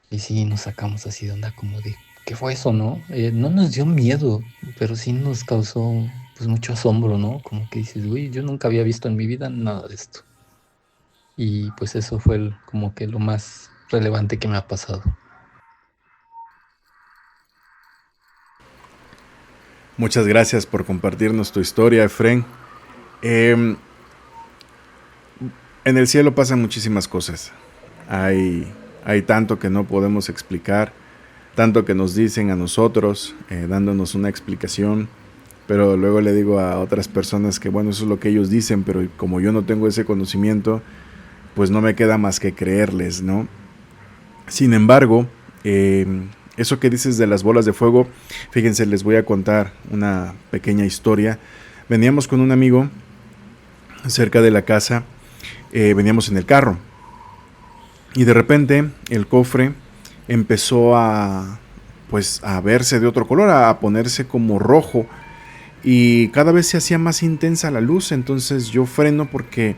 Y sí, nos sacamos así de onda como de, ¿qué fue eso, no? No nos dio miedo, pero sí nos causó pues mucho asombro, ¿no? Como que dices, uy, yo nunca había visto en mi vida nada de esto. Y pues eso fue como que lo más relevante que me ha pasado. Muchas gracias por compartirnos tu historia, Efren. Eh, en el cielo pasan muchísimas cosas. Hay tanto que no podemos explicar, tanto que nos dicen a nosotros, dándonos una explicación, pero luego le digo a otras personas que bueno, eso es lo que ellos dicen, pero como yo no tengo ese conocimiento, pues no me queda más que creerles, ¿no? Sin embargo, eso que dices de las bolas de fuego, fíjense, les voy a contar una pequeña historia. Veníamos con un amigo cerca de la casa, veníamos en el carro y de repente el cofre empezó a pues a verse de otro color, a ponerse como rojo y cada vez se hacía más intensa la luz. Entonces yo freno porque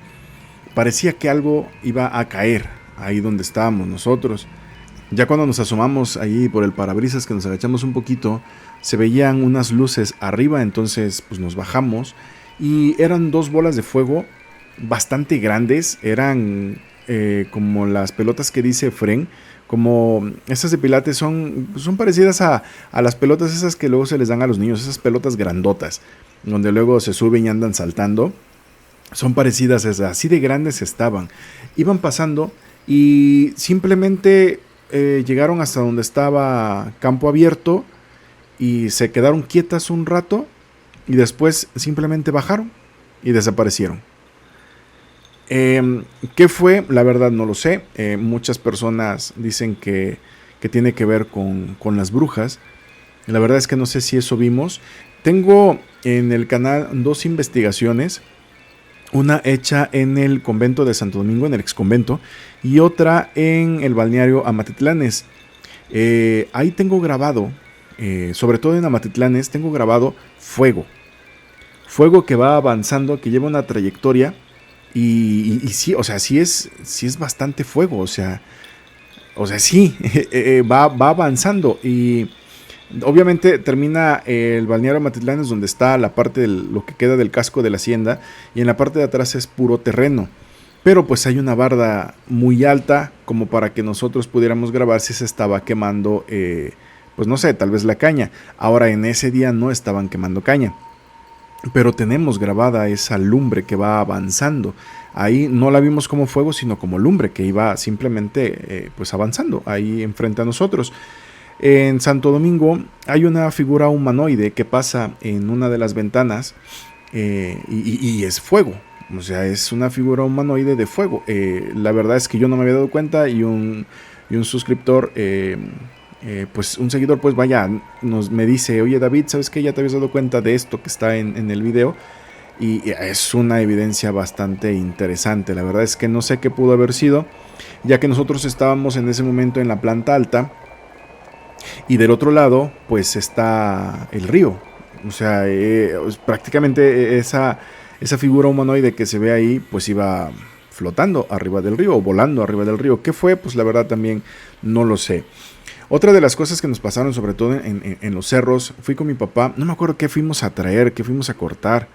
parecía que algo iba a caer ahí donde estábamos nosotros. Ya cuando nos asomamos ahí por el parabrisas, que nos agachamos un poquito, se veían unas luces arriba. Entonces pues nos bajamos y eran 2 bolas de fuego bastante grandes. Eran como las pelotas que dice Fren, como estas de pilates, son parecidas a las pelotas esas que luego se les dan a los niños, esas pelotas grandotas, donde luego se suben y andan saltando. Son parecidas a esas, así de grandes estaban. Iban pasando y simplemente llegaron hasta donde estaba campo abierto y se quedaron quietas un rato y después simplemente bajaron y desaparecieron. ¿Qué fue? La verdad no lo sé. Muchas personas dicen que tiene que ver con las brujas. La verdad es que no sé si eso vimos. Tengo en el canal 2 investigaciones. Una hecha en el convento de Santo Domingo, en el exconvento, y otra en el balneario Amatitlanes. Ahí tengo grabado, sobre todo en Amatitlanes, tengo grabado fuego. Fuego que va avanzando, que lleva una trayectoria. Y sí, o sea, sí es bastante fuego, o sea sí, va avanzando. Y obviamente termina el balneario Matitlanes, donde está la parte de lo que queda del casco de la hacienda, y en la parte de atrás es puro terreno. Pero pues hay una barda muy alta como para que nosotros pudiéramos grabar si se estaba quemando, pues no sé, tal vez la caña. Ahora en ese día no estaban quemando caña, pero tenemos grabada esa lumbre que va avanzando. Ahí no la vimos como fuego, sino como lumbre que iba simplemente pues avanzando ahí enfrente a nosotros. En Santo Domingo hay una figura humanoide que pasa en una de las ventanas y es fuego. O sea, es una figura humanoide de fuego. La verdad es que yo no me había dado cuenta y un suscriptor, pues un seguidor, pues vaya, me dice, oye David, ¿sabes qué? Ya te habías dado cuenta de esto que está en el video. Y es una evidencia bastante interesante. La verdad es que no sé qué pudo haber sido, ya que nosotros estábamos en ese momento en la planta alta. Y del otro lado, pues está el río. O sea, prácticamente esa figura humanoide que se ve ahí, pues iba flotando arriba del río o volando arriba del río. ¿Qué fue? Pues la verdad también no lo sé. Otra de las cosas que nos pasaron, sobre todo en los cerros, fui con mi papá. No me acuerdo qué fuimos a traer, qué fuimos a cortar.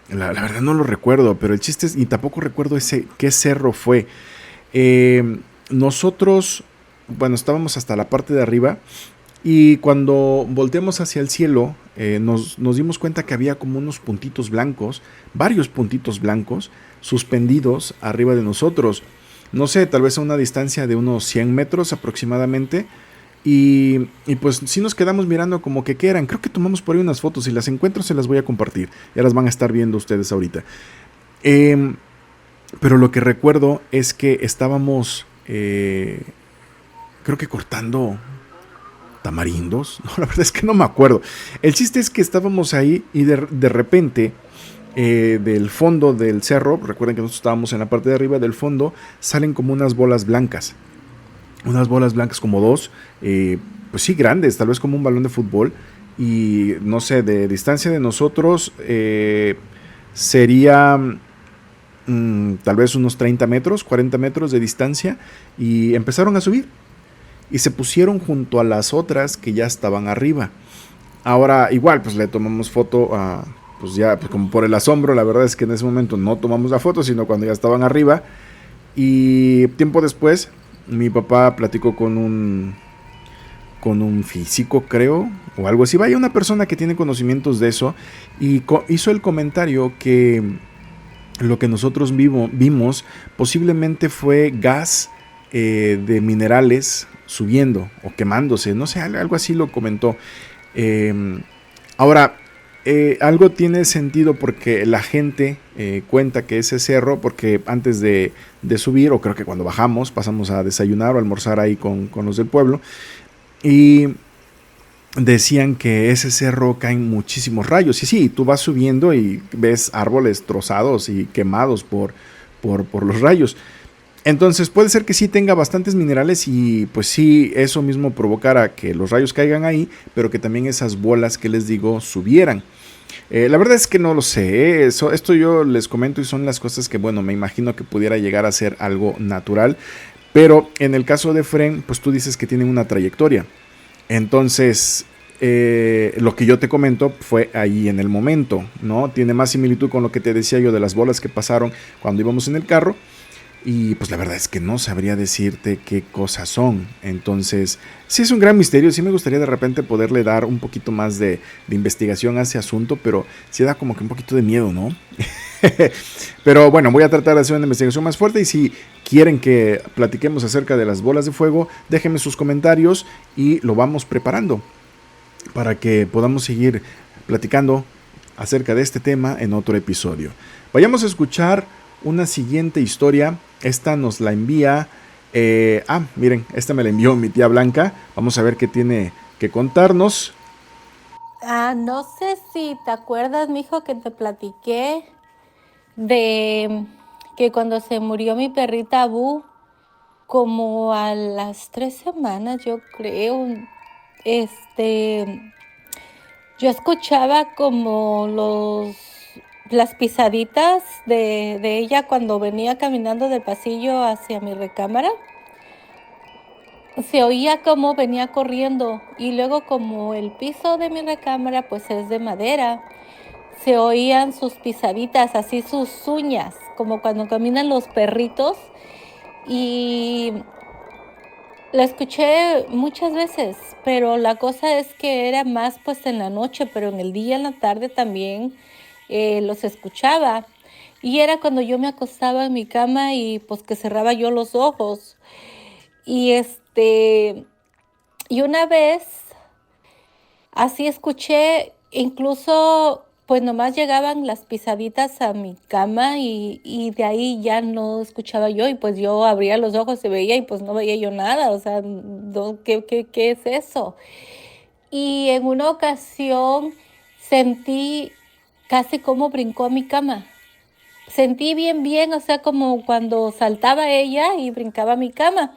La verdad no lo recuerdo, pero el chiste es, y tampoco recuerdo qué cerro fue. Nosotros, bueno, estábamos hasta la parte de arriba y cuando volteamos hacia el cielo nos dimos cuenta que había como unos puntitos blancos, varios puntitos blancos suspendidos arriba de nosotros. No sé, tal vez a una distancia de unos 100 metros aproximadamente. Y pues sí nos quedamos mirando como que qué eran. Creo que tomamos por ahí unas fotos. Si las encuentro se las voy a compartir. Ya las van a estar viendo ustedes ahorita. Pero lo que recuerdo es que estábamos creo que cortando tamarindos. No, la verdad es que no me acuerdo. El chiste es que estábamos ahí y de repente del fondo del cerro, recuerden que nosotros estábamos en la parte de arriba, del fondo salen como unas bolas blancas como dos, pues sí, grandes, tal vez como un balón de fútbol, y no sé, de distancia de nosotros sería tal vez unos 30 metros, 40 metros de distancia, y empezaron a subir y se pusieron junto a las otras que ya estaban arriba. Ahora igual pues le tomamos foto a, pues ya pues como por el asombro. La verdad es que en ese momento no tomamos la foto, sino cuando ya estaban arriba. Y tiempo después mi papá platicó con un físico, creo, o algo así, vaya, una persona que tiene conocimientos de eso, y hizo el comentario que lo que nosotros vimos posiblemente fue gas de minerales subiendo o quemándose, no sé, algo así lo comentó. Ahora, algo tiene sentido porque la gente cuenta que ese cerro, porque antes de subir, o creo que cuando bajamos, pasamos a desayunar o almorzar ahí con los del pueblo, y decían que ese cerro caen muchísimos rayos. Y sí, tú vas subiendo y ves árboles trozados y quemados por los rayos. Entonces puede ser que sí tenga bastantes minerales, y pues sí, eso mismo provocara que los rayos caigan ahí, pero que también esas bolas que les digo subieran. La verdad es que no lo sé, esto yo les comento y son las cosas que, bueno, me imagino que pudiera llegar a ser algo natural, pero en el caso de Fren, pues tú dices que tienen una trayectoria. Entonces, lo que yo te comento fue ahí en el momento, ¿no? Tiene más similitud con lo que te decía yo de las bolas que pasaron cuando íbamos en el carro. Y pues la verdad es que no sabría decirte qué cosas son. Entonces, sí es un gran misterio. Sí me gustaría de repente poderle dar un poquito más de investigación a ese asunto, pero sí da como que un poquito de miedo, ¿no? Pero bueno, voy a tratar de hacer una investigación más fuerte, y si quieren que platiquemos acerca de las bolas de fuego, déjenme sus comentarios y lo vamos preparando para que podamos seguir platicando acerca de este tema en otro episodio. Vayamos a escuchar una siguiente historia. Esta nos la envía miren, esta me la envió mi tía Blanca. Vamos a ver qué tiene que contarnos. No sé si te acuerdas, mijo, que te platiqué de que cuando se murió mi perrita Boo, como a las 3 semanas, yo creo, yo escuchaba como las pisaditas de ella cuando venía caminando del pasillo hacia mi recámara. Se oía como venía corriendo, y luego, como el piso de mi recámara pues es de madera, se oían sus pisaditas, así sus uñas, como cuando caminan los perritos. Y la escuché muchas veces, pero la cosa es que era más pues en la noche, pero en el día, en la tarde también los escuchaba. Y era cuando yo me acostaba en mi cama y pues que cerraba yo los ojos. Y y una vez así escuché, incluso pues nomás llegaban las pisaditas a mi cama, y de ahí ya no escuchaba yo, y pues yo abría los ojos y veía, y pues no veía yo nada, o sea, no, ¿qué es eso? Y en una ocasión sentí casi como brincó a mi cama. Sentí bien, o sea, como cuando saltaba ella y brincaba a mi cama.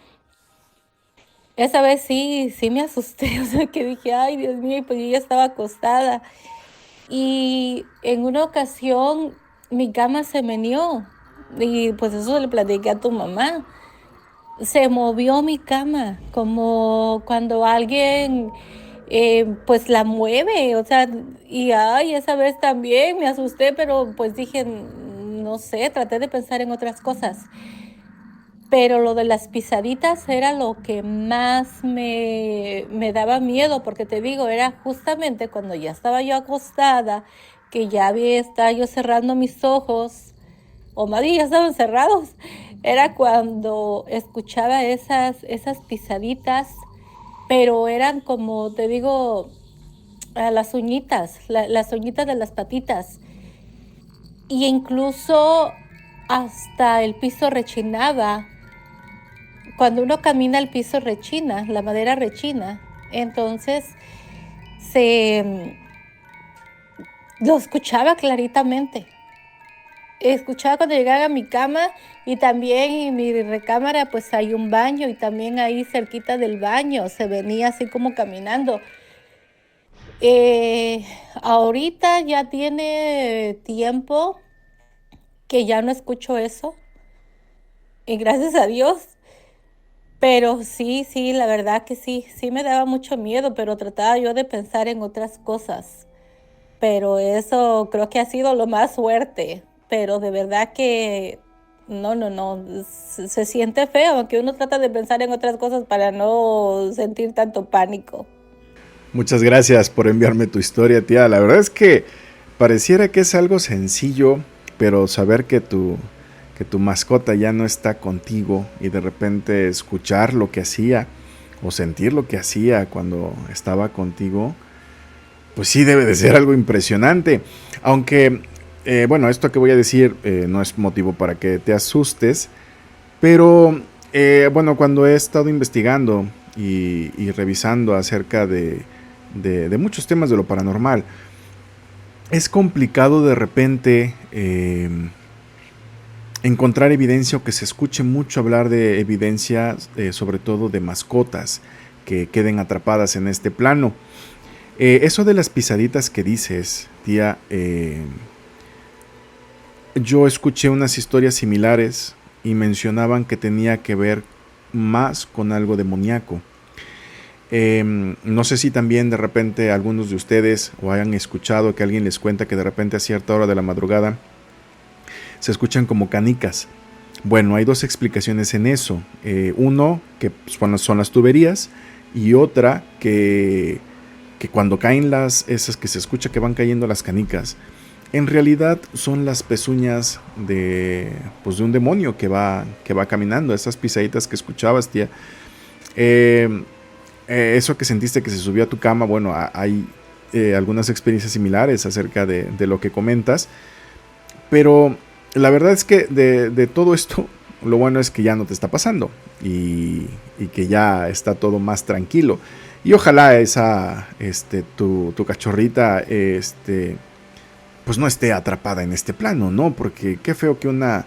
Esa vez sí me asusté, o sea, que dije: "Ay, Dios mío", y pues yo ya estaba acostada. Y en una ocasión mi cama se meneó, y pues eso le platiqué a tu mamá. Se movió mi cama, como cuando alguien, pues la mueve, o sea, y ay, esa vez también me asusté, pero pues dije, no sé, traté de pensar en otras cosas. Pero lo de las pisaditas era lo que más me daba miedo, porque te digo, era justamente cuando ya estaba yo acostada, que ya estaba yo cerrando mis ojos, o más bien ya estaban cerrados. Era cuando escuchaba esas pisaditas, pero eran como, te digo, a las uñitas, las uñitas de las patitas. Y incluso hasta el piso rechinaba. Cuando uno camina, el piso rechina, la madera rechina. Entonces, se lo escuchaba claritamente. escuchaba cuando llegaba a mi cama, y también en mi recámara pues hay un baño, y también ahí cerquita del baño se venía así como caminando. Eh, Ahorita ya tiene tiempo que ya no escucho eso, y gracias a Dios. Pero sí, sí, la verdad que sí, sí me daba mucho miedo, pero trataba yo de pensar en otras cosas. Pero eso creo que ha sido lo más fuerte. Pero de verdad que no, no, no, se siente feo, aunque uno trata de pensar en otras cosas para no sentir tanto pánico. Muchas gracias por enviarme tu historia, tía. La verdad es que pareciera que es algo sencillo, pero saber que tu mascota ya no está contigo y de repente escuchar lo que hacía o sentir lo que hacía cuando estaba contigo, pues sí debe de ser algo impresionante. Aunque, bueno, esto que voy a decir no es motivo para que te asustes, pero bueno, cuando he estado investigando y revisando acerca de muchos temas de lo paranormal, es complicado de repente encontrar evidencia o que se escuche mucho hablar de evidencia, sobre todo de mascotas que queden atrapadas en este plano. Eso de las pisaditas que dices, tía, yo escuché unas historias similares y mencionaban que tenía que ver más con algo demoníaco. No sé si también de repente algunos de ustedes o hayan escuchado que alguien les cuenta que de repente a cierta hora de la madrugada se escuchan como canicas. Bueno, hay dos explicaciones en eso. Uno, que son las tuberías, y otra, que cuando caen esas que se escucha que van cayendo las canicas, en realidad son las pezuñas pues de un demonio que va caminando. Esas pisaditas que escuchabas, tía. Eso que sentiste que se subió a tu cama, bueno, hay algunas experiencias similares acerca de lo que comentas. Pero la verdad es que de todo esto, lo bueno es que ya no te está pasando y que ya está todo más tranquilo. Y ojalá tu cachorrita, pues no esté atrapada en este plano, ¿no? Porque qué feo que una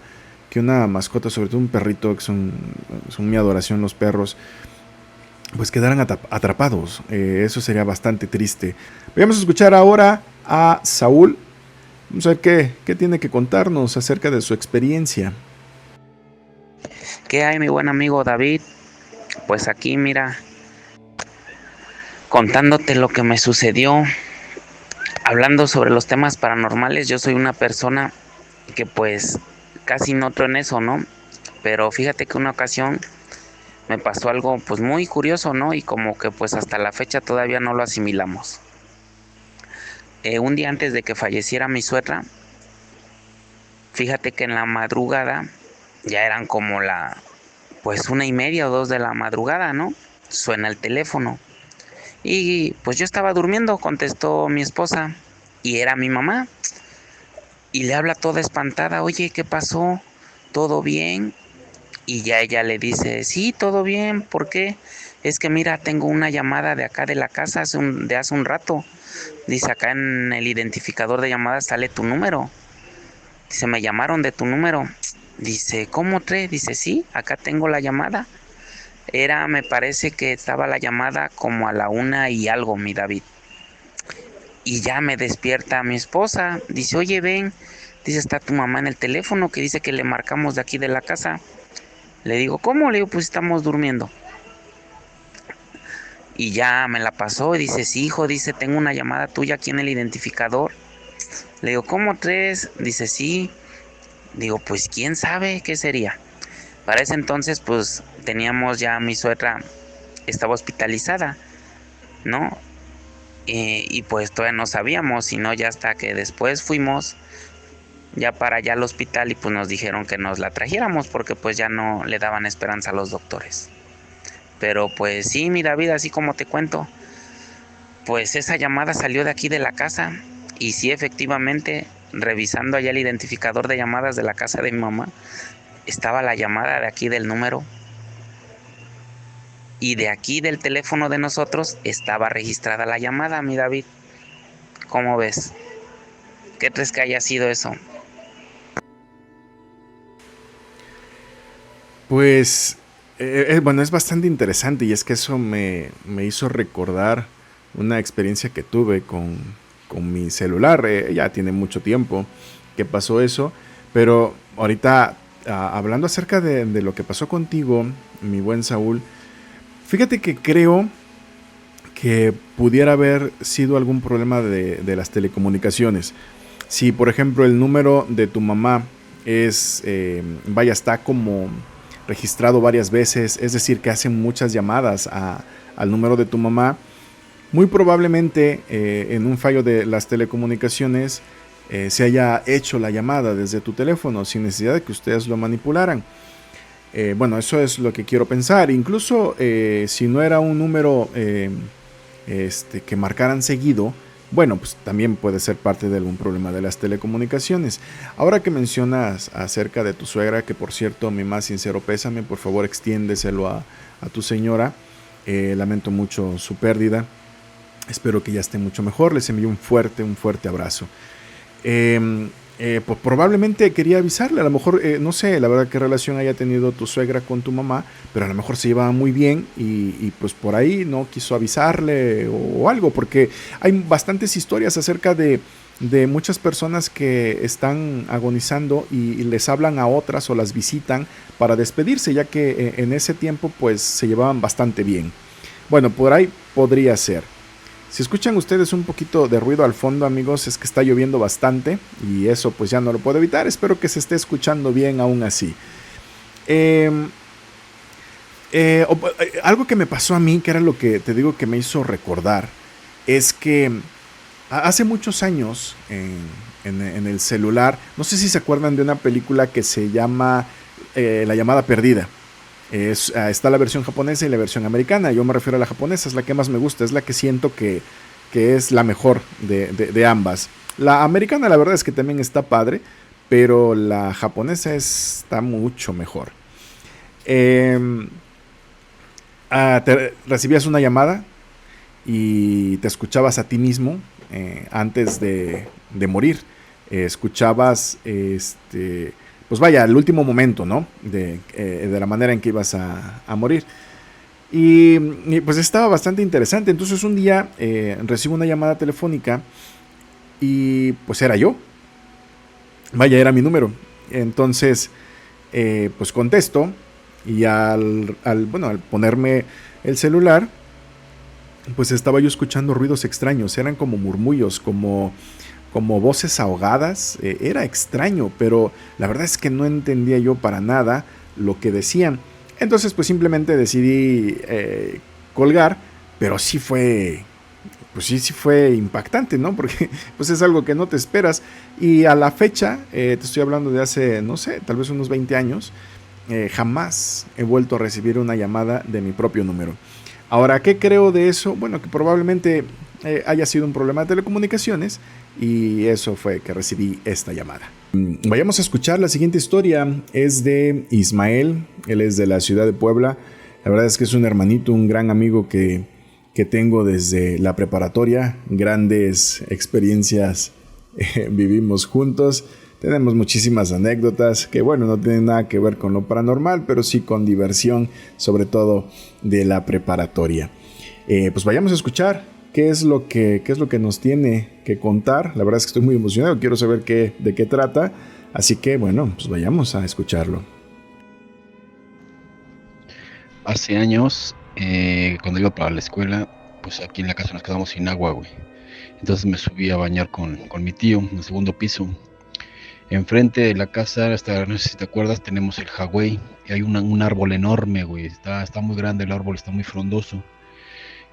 mascota, sobre todo un perrito, que son mi adoración los perros, pues quedaran atrapados. Eso sería bastante triste. Vamos a escuchar ahora a Saúl. Vamos a ver qué tiene que contarnos acerca de su experiencia. ¿Qué hay, mi buen amigo David? Pues aquí, mira, contándote lo que me sucedió, hablando sobre los temas paranormales. Yo soy una persona que pues casi no entro en eso, ¿no? Pero fíjate que una ocasión me pasó algo pues muy curioso, ¿no? Y como que pues hasta la fecha todavía no lo asimilamos. Un día antes de que falleciera mi suegra, fíjate que en la madrugada, ya eran como pues 1:30 o 2 de la madrugada, ¿no? Suena el teléfono. Y pues yo estaba durmiendo, contestó mi esposa, y era mi mamá. Y le habla toda espantada: oye, ¿qué pasó? ¿Todo bien? Y ya ella le dice: sí, todo bien. ¿Por qué? Es que mira, tengo una llamada de acá de la casa de hace un rato. Dice, acá en el identificador de llamadas sale tu número. Dice, me llamaron de tu número. Dice, ¿cómo tre? Dice, sí, acá tengo la llamada. Me parece que estaba la llamada como a la 1 y algo, mi David. Y ya me despierta mi esposa. Dice, oye, ven. Dice, está tu mamá en el teléfono, que dice que le marcamos de aquí de la casa. Le digo, ¿cómo? Le digo, pues estamos durmiendo. Y ya me la pasó y dice, sí, hijo, dice, tengo una llamada tuya aquí en el identificador. Le digo, ¿cómo tres? Dice, sí. Digo, pues quién sabe qué sería. Para ese entonces, pues teníamos ya, mi suegra estaba hospitalizada, ¿no? Y pues todavía no sabíamos, sino ya hasta que después fuimos ya para allá al hospital y pues nos dijeron que nos la trajéramos porque pues ya no le daban esperanza a los doctores. Pero pues sí, mi David, así como te cuento, pues esa llamada salió de aquí de la casa y sí, efectivamente, revisando allá el identificador de llamadas de la casa de mi mamá, estaba la llamada de aquí del número. Y de aquí del teléfono de nosotros estaba registrada la llamada, mi David. ¿Cómo ves? ¿Qué crees que haya sido eso? Pues, bueno, es bastante interesante y es que eso me hizo recordar una experiencia que tuve con mi celular. Ya tiene mucho tiempo que pasó eso, pero ahorita hablando acerca de lo que pasó contigo, mi buen Saúl, fíjate que creo que pudiera haber sido algún problema de las telecomunicaciones. Si, por ejemplo, el número de tu mamá está como registrado varias veces, es decir, que hacen muchas llamadas al número de tu mamá, muy probablemente en un fallo de las telecomunicaciones se haya hecho la llamada desde tu teléfono sin necesidad de que ustedes lo manipularan. Bueno, eso es lo que quiero pensar. Incluso si no era un número que marcaran seguido, bueno, pues también puede ser parte de algún problema de las telecomunicaciones. Ahora que mencionas acerca de tu suegra, que por cierto, mi más sincero pésame, por favor extiéndeselo a tu señora. Lamento mucho su pérdida. Espero que ya esté mucho mejor. Les envío un fuerte abrazo. Pues probablemente quería avisarle, a lo mejor, no sé, la verdad qué relación haya tenido tu suegra con tu mamá, pero a lo mejor se llevaba muy bien y pues por ahí no quiso avisarle o algo, porque hay bastantes historias acerca de muchas personas que están agonizando y les hablan a otras o las visitan para despedirse, ya que en ese tiempo pues se llevaban bastante bien. Bueno, por ahí podría ser. Si escuchan ustedes un poquito de ruido al fondo, amigos, es que está lloviendo bastante y eso pues ya no lo puedo evitar. Espero que se esté escuchando bien aún así. Algo que me pasó a mí, que era lo que te digo que me hizo recordar, es que hace muchos años en el celular, no sé si se acuerdan de una película que se llama La llamada perdida. Está la versión japonesa y la versión americana. Yo me refiero a la japonesa, es la que más me gusta, es la que siento que es la mejor de ambas. La americana la verdad es que también está padre, pero la japonesa está mucho mejor. Recibías una llamada y te escuchabas a ti mismo antes de morir. Escuchabas pues vaya, el último momento, ¿no? De la manera en que ibas a morir. Y pues estaba bastante interesante. Entonces un día recibo una llamada telefónica y pues era yo. Vaya, era mi número. Entonces pues contesto y al ponerme el celular, pues estaba yo escuchando ruidos extraños. Eran como murmullos, como voces ahogadas. Era extraño, pero la verdad es que no entendía yo para nada lo que decían. Entonces pues simplemente decidí colgar, pero sí fue impactante, ¿no? Porque pues es algo que no te esperas. Y a la fecha, te estoy hablando de hace, no sé, tal vez unos 20 años, jamás he vuelto a recibir una llamada de mi propio número. Ahora, ¿qué creo de eso? Bueno, que probablemente haya sido un problema de telecomunicaciones y eso fue que recibí esta llamada. Vayamos a escuchar la siguiente historia. Es de Ismael, él es de la ciudad de Puebla. La verdad es que es un hermanito, un gran amigo que tengo desde la preparatoria. Grandes experiencias vivimos juntos. Tenemos muchísimas anécdotas que, bueno, no tienen nada que ver con lo paranormal, pero sí con diversión, sobre todo de la preparatoria. Pues vayamos a escuchar qué es lo que nos tiene que contar. La verdad es que estoy muy emocionado, quiero saber de qué trata. Así que, bueno, pues vayamos a escucharlo. Hace años, cuando iba para la escuela, pues aquí en la casa nos quedamos sin agua, güey. Entonces me subí a bañar con mi tío en el segundo piso. Enfrente de la casa, no sé si te acuerdas, tenemos el Hawái. Y hay un árbol enorme, güey. Está muy grande el árbol, está muy frondoso.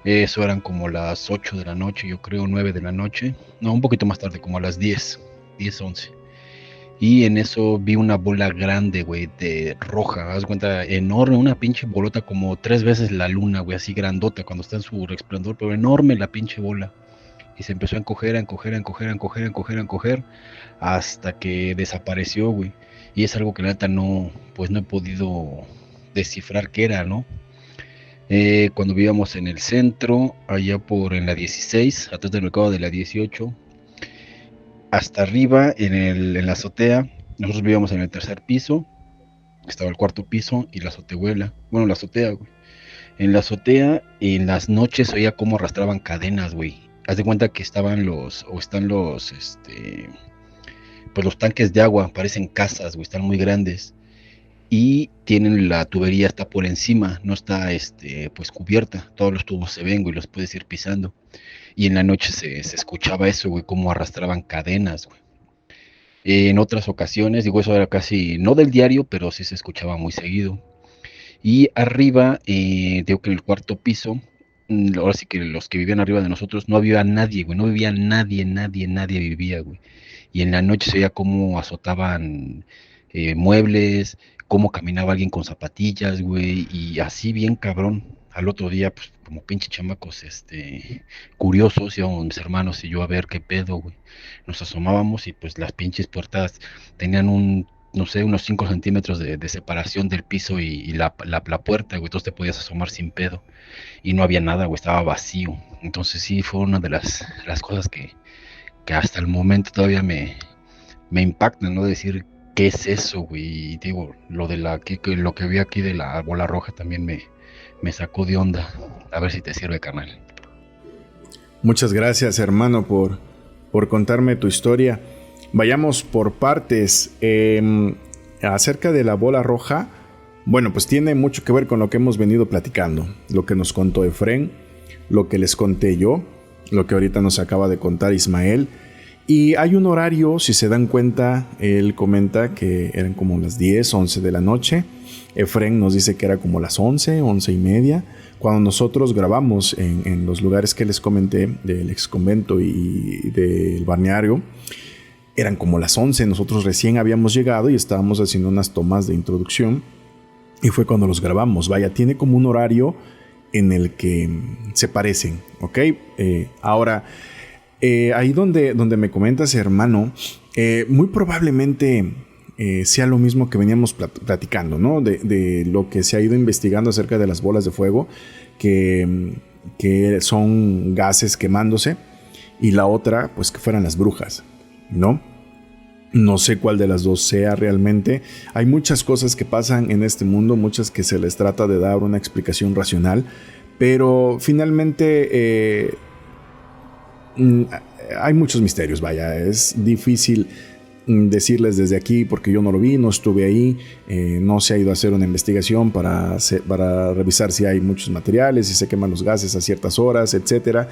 Eso eran como las 8 de la noche, yo creo, 9 de la noche. No, un poquito más tarde, como a las 10, 11. Y en eso vi una bola grande, güey, de roja, haz cuenta, enorme, una pinche bolota como 3 veces la luna, güey, así grandota cuando está en su resplandor, pero enorme la pinche bola. Y se empezó a encoger, hasta que desapareció, güey. Y es algo que la neta no he podido descifrar qué era, ¿no? Cuando vivíamos en el centro, allá en la 16, atrás del mercado de la 18, hasta arriba en la azotea, nosotros vivíamos en el tercer piso, Estaba el cuarto piso y la azotehuela, bueno, la azotea, güey. En la azotea, en las noches se oía cómo arrastraban cadenas, güey. Haz de cuenta que están los, pues los tanques de agua, parecen casas, güey, están muy grandes. Y tienen la tubería, está por encima, no está, pues cubierta. Todos los tubos se ven, güey, los puedes ir pisando. Y en la noche se escuchaba eso, güey, cómo arrastraban cadenas, güey. En otras ocasiones, digo, eso era casi, no del diario, pero sí se escuchaba muy seguido. Y arriba, digo que en el cuarto piso, ahora sí que los que vivían arriba de nosotros, no había nadie, güey, no vivía nadie, nadie vivía, güey. Y en la noche se veía cómo azotaban muebles, cómo caminaba alguien con zapatillas, güey, y así bien cabrón. Al otro día, pues como pinche chamacos, curiosos, íbamos mis hermanos y yo a ver qué pedo, güey. Nos asomábamos y pues las pinches puertas tenían no sé, unos 5 centímetros de separación del piso y la puerta, güey, entonces te podías asomar sin pedo. Y no había nada, güey, estaba vacío. Entonces sí, fue una de las cosas que hasta el momento todavía me impactan, ¿no? Decir, ¿qué es eso, güey? Y digo, lo que vi aquí de la bola roja también me sacó de onda. A ver si te sirve, carnal. Muchas gracias, hermano, por contarme tu historia. Vayamos por partes. Acerca de la bola roja, bueno, pues tiene mucho que ver con lo que hemos venido platicando. Lo que nos contó Efren, lo que les conté yo, lo que ahorita nos acaba de contar Ismael. Y hay un horario, si se dan cuenta, él comenta que eran como las 10, 11 de la noche. Efren nos dice que era como las 11, 11 y media. Cuando nosotros grabamos en los lugares que les comenté, del ex convento y del balneario, eran como las 11. Nosotros recién habíamos llegado y estábamos haciendo unas tomas de introducción. Y fue cuando los grabamos. Vaya, tiene como un horario en el que se parecen, ¿ok? Ahora, ahí donde me comentas, hermano, muy probablemente sea lo mismo que veníamos platicando, ¿no? De lo que se ha ido investigando acerca de las bolas de fuego, que son gases quemándose, y la otra, pues que fueran las brujas, ¿no? No sé cuál de las dos sea realmente. Hay muchas cosas que pasan en este mundo, muchas que se les trata de dar una explicación racional, pero finalmente hay muchos misterios, vaya, es difícil decirles desde aquí porque yo no lo vi, no estuve ahí, no se ha ido a hacer una investigación para revisar si hay muchos materiales, si se queman los gases a ciertas horas, etc.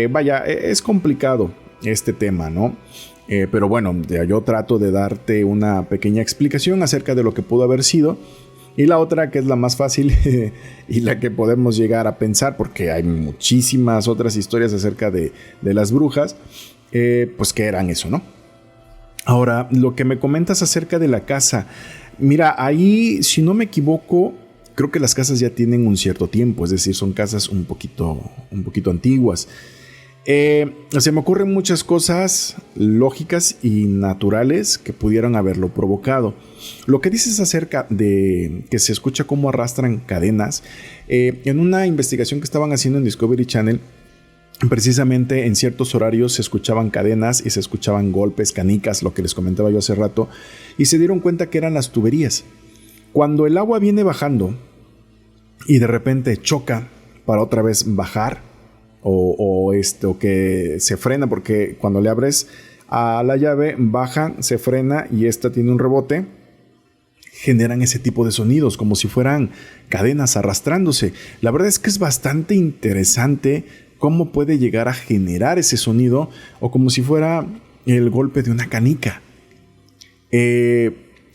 Vaya, es complicado este tema, ¿no? Pero bueno, yo trato de darte una pequeña explicación acerca de lo que pudo haber sido. Y la otra, que es la más fácil y la que podemos llegar a pensar, porque hay muchísimas otras historias acerca de las brujas, pues que eran eso, ¿no? Ahora, lo que me comentas acerca de la casa, mira, ahí, si no me equivoco, creo que las casas ya tienen un cierto tiempo, es decir, son casas un poquito antiguas. Se me ocurren muchas cosas lógicas y naturales que pudieran haberlo provocado. Lo que dices acerca de que se escucha cómo arrastran cadenas, en una investigación que estaban haciendo en Discovery Channel, precisamente en ciertos horarios se escuchaban cadenas y se escuchaban golpes, canicas, lo que les comentaba yo hace rato, y se dieron cuenta que eran las tuberías. Cuando el agua viene bajando y de repente choca para otra vez bajar, o que se frena, porque cuando le abres a la llave baja, se frena y esta tiene un rebote, generan ese tipo de sonidos como si fueran cadenas arrastrándose. La verdad es que es bastante interesante cómo puede llegar a generar ese sonido, o como si fuera el golpe de una canica.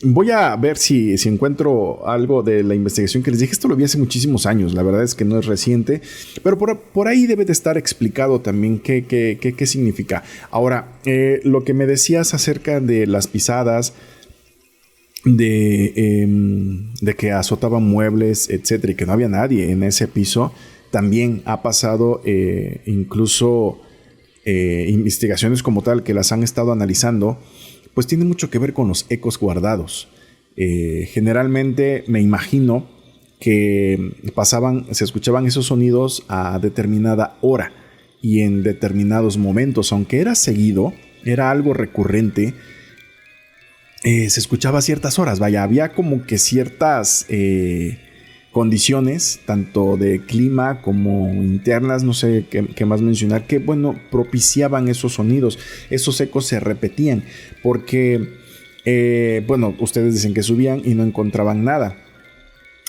Voy a ver si encuentro algo de la investigación que les dije. Esto lo vi hace muchísimos años, la verdad es que no es reciente, pero por ahí debe de estar explicado también qué significa. Ahora, lo que me decías acerca de las pisadas, de que azotaban muebles, etcétera, y que no había nadie en ese piso, también ha pasado incluso investigaciones como tal que las han estado analizando, pues tiene mucho que ver con los ecos guardados. Generalmente me imagino que se escuchaban esos sonidos a determinada hora y en determinados momentos, aunque era seguido, era algo recurrente. se escuchaba a ciertas horas. Vaya, había como que ciertas condiciones, tanto de clima como internas, no sé qué más mencionar, que bueno, propiciaban esos sonidos. Esos ecos se repetían porque, bueno, ustedes dicen que subían y no encontraban nada.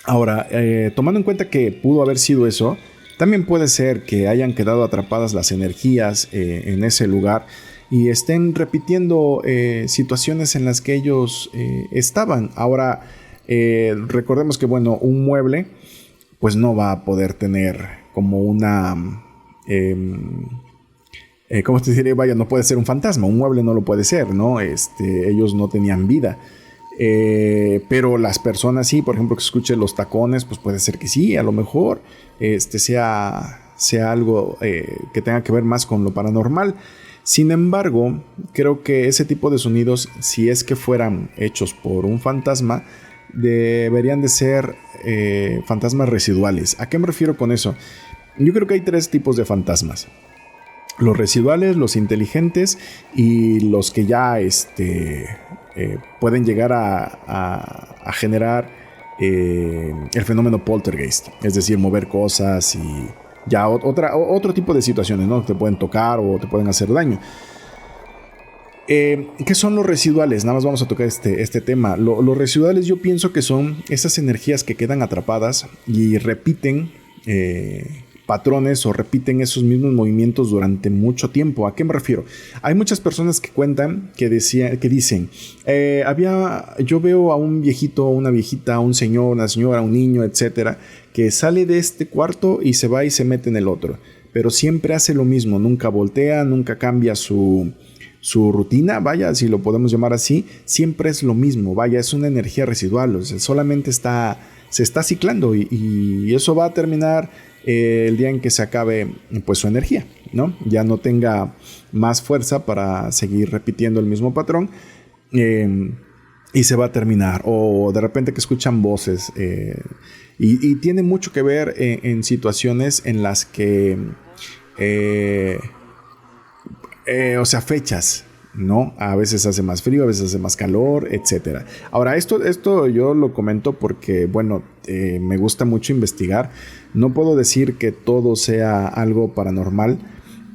Ahora, tomando en cuenta que pudo haber sido eso, también puede ser que hayan quedado atrapadas las energías en ese lugar y estén repitiendo situaciones en las que ellos estaban. Ahora, recordemos que, bueno, un mueble pues no va a poder tener como una... ¿cómo te diré? Vaya, no puede ser un fantasma, un mueble no lo puede ser, ¿no? Ellos no tenían vida. Pero las personas sí, por ejemplo, que escuchen los tacones, pues puede ser que sí, a lo mejor sea algo que tenga que ver más con lo paranormal. Sin embargo, creo que ese tipo de sonidos, si es que fueran hechos por un fantasma, deberían de ser fantasmas residuales. ¿A qué me refiero con eso? Yo creo que hay 3 tipos de fantasmas: los residuales, los inteligentes y los que ya pueden llegar a generar el fenómeno poltergeist, es decir, mover cosas y ya otro tipo de situaciones, ¿no? Te pueden tocar o te pueden hacer daño. ¿Qué son los residuales? Nada más vamos a tocar este tema. Los residuales, yo pienso que son esas energías que quedan atrapadas y repiten patrones o repiten esos mismos movimientos durante mucho tiempo. ¿A qué me refiero? Hay muchas personas que cuentan, que dicen, yo veo a un viejito, una viejita, un señor, una señora, un niño, etcétera, que sale de este cuarto y se va y se mete en el otro, pero siempre hace lo mismo, nunca voltea, nunca cambia su rutina, vaya, si lo podemos llamar así, siempre es lo mismo, vaya, es una energía residual, o sea, solamente se está ciclando y eso va a terminar el día en que se acabe pues su energía, ¿no? Ya no tenga más fuerza para seguir repitiendo el mismo patrón y se va a terminar, o de repente que escuchan voces y tiene mucho que ver en situaciones en las que o sea, fechas, ¿no? A veces hace más frío, a veces hace más calor, etcétera. Ahora, esto yo lo comento porque, bueno, me gusta mucho investigar. No puedo decir que todo sea algo paranormal,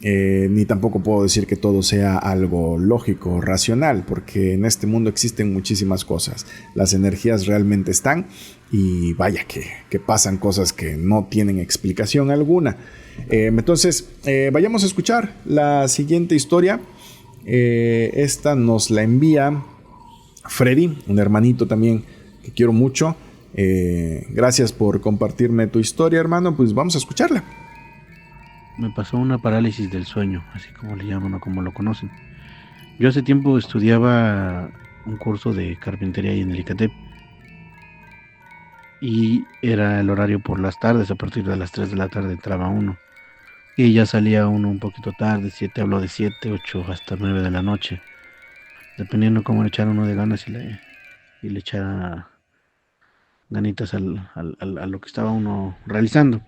ni tampoco puedo decir que todo sea algo lógico, racional, porque en este mundo existen muchísimas cosas. Las energías realmente están y vaya que pasan cosas que no tienen explicación alguna. Entonces, vayamos a escuchar la siguiente historia. Esta nos la envía Freddy, un hermanito también que quiero mucho. Gracias por compartirme tu historia, hermano. Pues vamos a escucharla. Me pasó una parálisis del sueño, así como le llaman o como lo conocen. Yo hace tiempo estudiaba un curso de carpintería ahí en el Icatep. Y era el horario por las tardes, a partir de las 3 de la tarde entraba uno. Y ya salía uno un poquito tarde, hablo de 7, 8 hasta 9 de la noche. Dependiendo cómo le echara uno de ganas y le echara ganitas a lo que estaba uno realizando.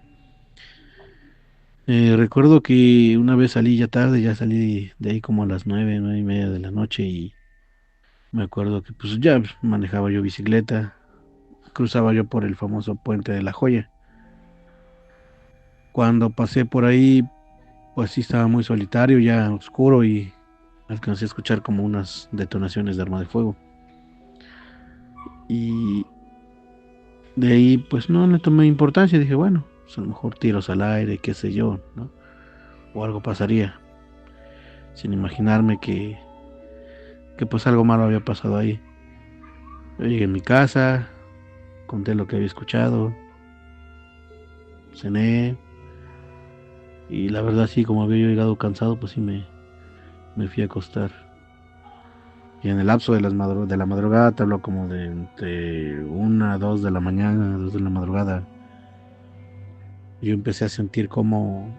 Recuerdo que una vez salí ya tarde, ya salí de ahí como a las 9, 9 y media de la noche y me acuerdo que pues ya manejaba yo bicicleta, cruzaba yo por el famoso puente de La Joya. Cuando pasé por ahí, pues sí estaba muy solitario, ya oscuro y alcancé a escuchar como unas detonaciones de arma de fuego. Y de ahí pues no le tomé importancia, dije bueno, pues a lo mejor tiros al aire, qué sé yo, ¿no? O algo pasaría, sin imaginarme que pues algo malo había pasado ahí. Yo llegué a mi casa, conté lo que había escuchado, cené y la verdad sí, como había yo llegado cansado, pues sí me fui a acostar. Y en el lapso de la madrugada, te hablo como de entre 1, 2 de la mañana, 2 de la madrugada, yo empecé a sentir como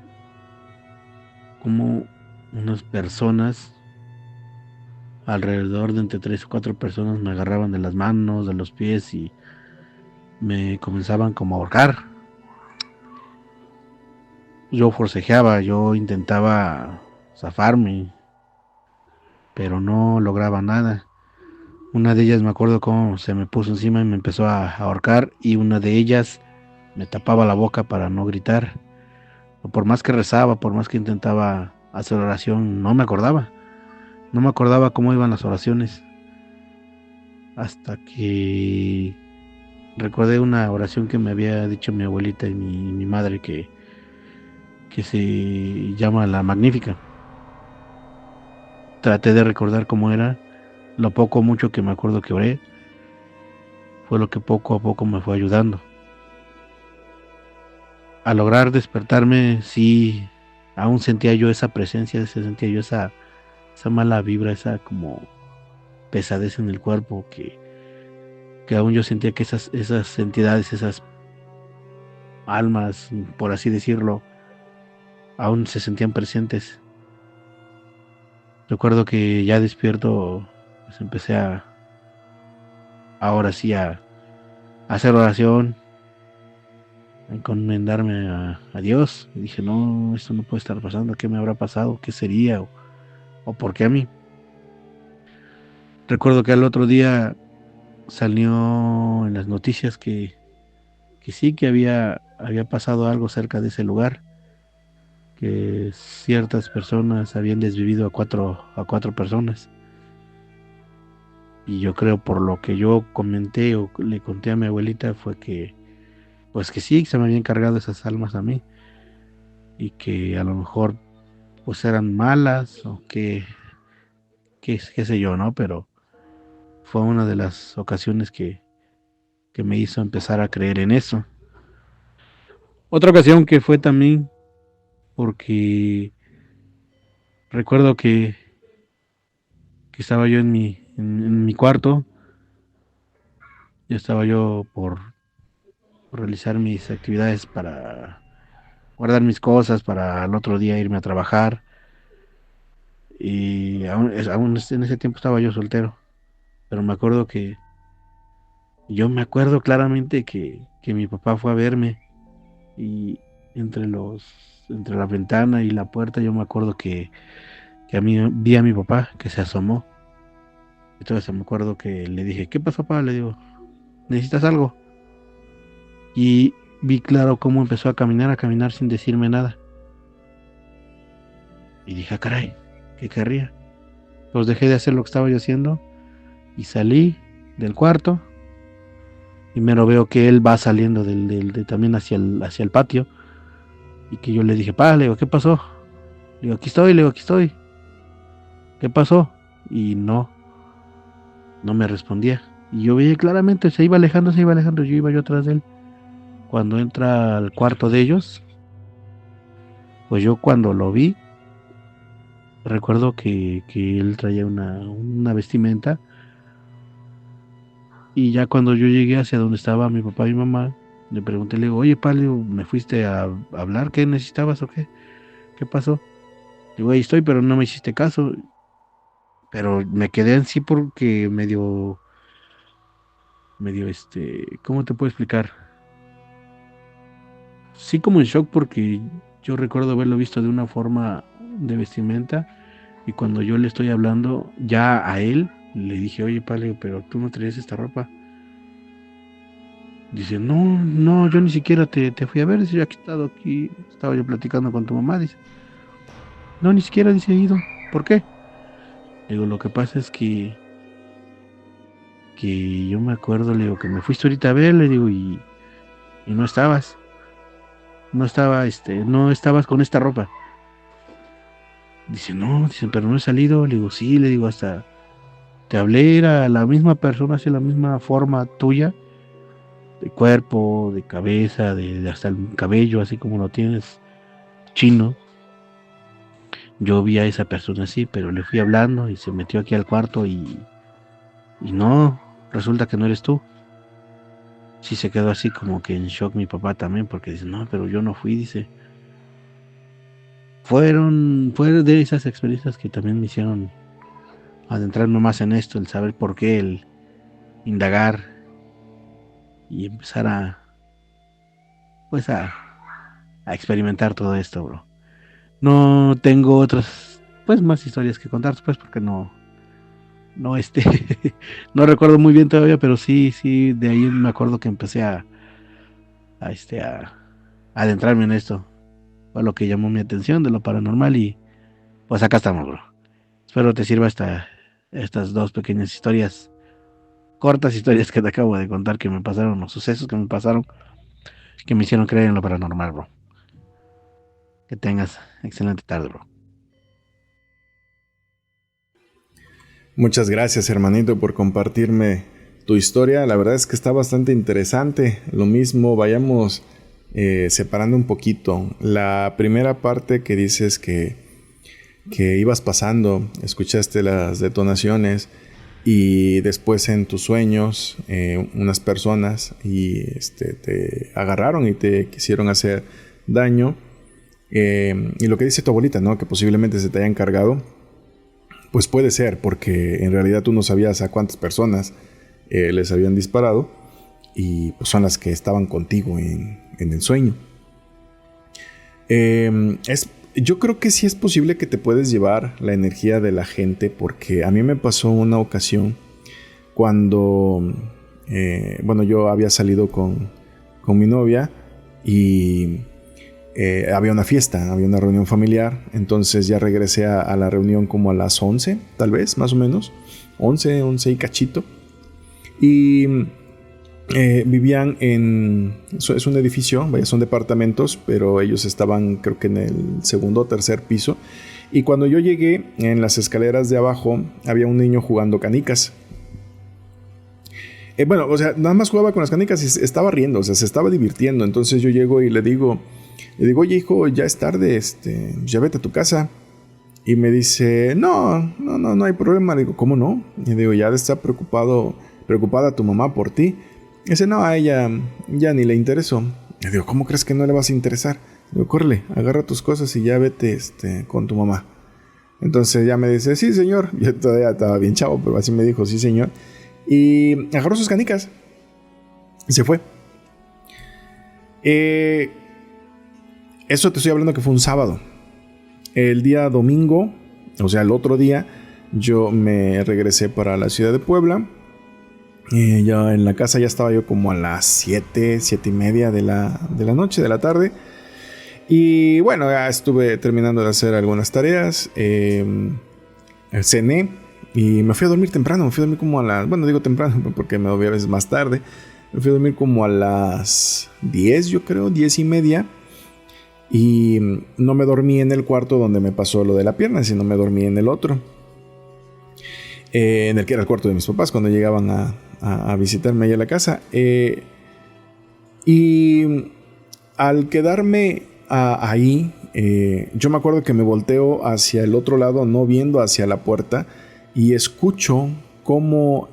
unas personas, alrededor de entre 3 o 4 personas, me agarraban de las manos, de los pies y me comenzaban como a ahorcar. Yo forcejeaba, yo intentaba zafarme, pero no lograba nada. Una de ellas me acuerdo cómo se me puso encima y me empezó a ahorcar, y una de ellas me tapaba la boca para no gritar. Por más que rezaba, por más que intentaba hacer oración, no me acordaba. No me acordaba cómo iban las oraciones. Hasta que recordé una oración que me había dicho mi abuelita y mi madre que se llama la Magnífica. Traté de recordar cómo era. Lo poco o mucho que me acuerdo que oré fue lo que poco a poco me fue ayudando. Al lograr despertarme, sí, aún sentía yo esa presencia, sentía yo esa mala vibra, esa como pesadez en el cuerpo, que aún yo sentía que esas entidades, esas almas, por así decirlo, aún se sentían presentes. Recuerdo que ya despierto, pues empecé ahora sí a hacer oración, a encomendarme a Dios. Y dije, no, esto no puede estar pasando, ¿qué me habrá pasado? ¿Qué sería? ¿O por qué a mí? Recuerdo que al otro día salió en las noticias que sí, que había pasado algo cerca de ese lugar, que ciertas personas habían desvivido a cuatro personas. Y yo creo, por lo que yo comenté o le conté a mi abuelita, fue que pues que sí, se me habían cargado esas almas a mí, y que a lo mejor pues eran malas o qué sé yo, ¿no? Pero fue una de las ocasiones que me hizo empezar a creer en eso. Otra ocasión que fue también porque recuerdo que estaba yo en mi cuarto. Ya estaba yo por realizar mis actividades para guardar mis cosas para el otro día irme a trabajar. Y aún en ese tiempo estaba yo soltero. Pero yo me acuerdo claramente que mi papá fue a verme, y entre la ventana y la puerta yo me acuerdo que a mí vi a mi papá que se asomó. Entonces me acuerdo que le dije, ¿qué pasó, papá? Le digo, ¿necesitas algo? Y vi claro cómo empezó a caminar sin decirme nada. Y dije, ah, caray, ¿qué querría? Pues dejé de hacer lo que estaba yo haciendo y salí del cuarto. Y me lo veo que él va saliendo también hacia el patio. Y que yo le dije, pa, le digo, ¿qué pasó? Le digo, aquí estoy. ¿Qué pasó? Y no me respondía. Y yo veía claramente, se iba alejando, yo iba yo atrás de él. Cuando entra al cuarto de ellos, pues yo cuando lo vi, recuerdo que él traía una vestimenta. Y ya cuando yo llegué hacia donde estaba mi papá y mi mamá, le pregunté, le digo, oye, pa, le digo, ¿me fuiste a hablar? ¿Qué necesitabas o qué? ¿Qué pasó? Digo, ahí estoy, pero no me hiciste caso. Pero me quedé en sí porque medio, ¿cómo te puedo explicar? Sí, como en shock, porque yo recuerdo haberlo visto de una forma de vestimenta, y cuando yo le estoy hablando ya a él, le dije, oye, pa, le digo, pero tú no traías esta ropa. Dice, no, yo ni siquiera te fui a ver. Dice, yo aquí estaba yo platicando con tu mamá. Dice, no, ni siquiera, dice, he ido. ¿Por qué? Le digo, lo que pasa es que yo me acuerdo, le digo, que me fuiste ahorita a ver, le digo, y no estabas. No estabas con esta ropa. Dice, no, dice, pero no he salido. Le digo, sí, le digo, hasta te hablé, era la misma persona, así la misma forma tuya, de cuerpo, de cabeza, de hasta el cabello, así como lo tienes, chino. Yo vi a esa persona así, pero le fui hablando y se metió aquí al cuarto y no, resulta que no eres tú. Sí, se quedó así como que en shock mi papá también, porque dice, no, pero yo no fui, dice. Fueron de esas experiencias que también me hicieron adentrarme más en esto, el saber por qué, el indagar y empezar a experimentar todo esto, bro. No tengo otras, pues, más historias que contar, pues, porque no No, no recuerdo muy bien todavía, pero sí, de ahí me acuerdo que empecé a adentrarme en esto. Fue lo que llamó mi atención de lo paranormal y pues acá estamos, bro. Espero te sirva estas dos pequeñas historias, cortas historias que te acabo de contar que me pasaron, los sucesos que me pasaron, que me hicieron creer en lo paranormal, bro. Que tengas excelente tarde, bro. Muchas gracias, hermanito, por compartirme tu historia. La verdad es que está bastante interesante. Lo mismo, vayamos separando un poquito. La primera parte que dices que ibas pasando, escuchaste las detonaciones y después en tus sueños unas personas te agarraron y te quisieron hacer daño. Y lo que dice tu abuelita, ¿no? Que posiblemente se te hayan cargado. Pues puede ser, porque en realidad tú no sabías a cuántas personas les habían disparado y pues son las que estaban contigo en el sueño. Yo creo que sí es posible que te puedes llevar la energía de la gente, porque a mí me pasó una ocasión cuando, yo había salido con mi novia y había una fiesta, había una reunión familiar. Entonces ya regresé a la reunión como a las 11, tal vez, más o menos 11 y cachito. Y vivían es un edificio, vaya, son departamentos, pero ellos estaban creo que en el segundo o tercer piso. Y cuando yo llegué, en las escaleras de abajo había un niño jugando canicas. Nada más jugaba con las canicas y estaba riendo, se estaba divirtiendo. Entonces yo llego y le digo, oye, hijo, ya es tarde, ya vete a tu casa. Y me dice, no hay problema. Le digo, ¿cómo no? Y digo, ya está preocupada tu mamá por ti. Y dice, no, a ella ya ni le interesó. Y digo, ¿cómo crees que no le vas a interesar? Le digo, córrele, agarra tus cosas y ya vete con tu mamá. Entonces ya me dice, sí, señor. Yo todavía estaba bien chavo, pero así me dijo, sí, señor. Y agarró sus canicas y se fue. Eso te estoy hablando que fue un sábado. El día domingo, o sea, el otro día, yo me regresé para la ciudad de Puebla. Ya en la casa ya estaba yo como a las 7:30 de la noche, de la tarde. Y bueno, ya estuve terminando de hacer algunas tareas. Cené y me fui a dormir temprano. Me fui a dormir como a las... Bueno, digo temprano porque me dormí a veces más tarde. Me fui a dormir como a las 10, yo creo, 10:30. Y no me dormí en el cuarto donde me pasó lo de la pierna, sino me dormí en el otro. En el que era el cuarto de mis papás cuando llegaban a visitarme ahí a la casa. Y al quedarme ahí, yo me acuerdo que me volteo hacia el otro lado, no viendo hacia la puerta, y escucho cómo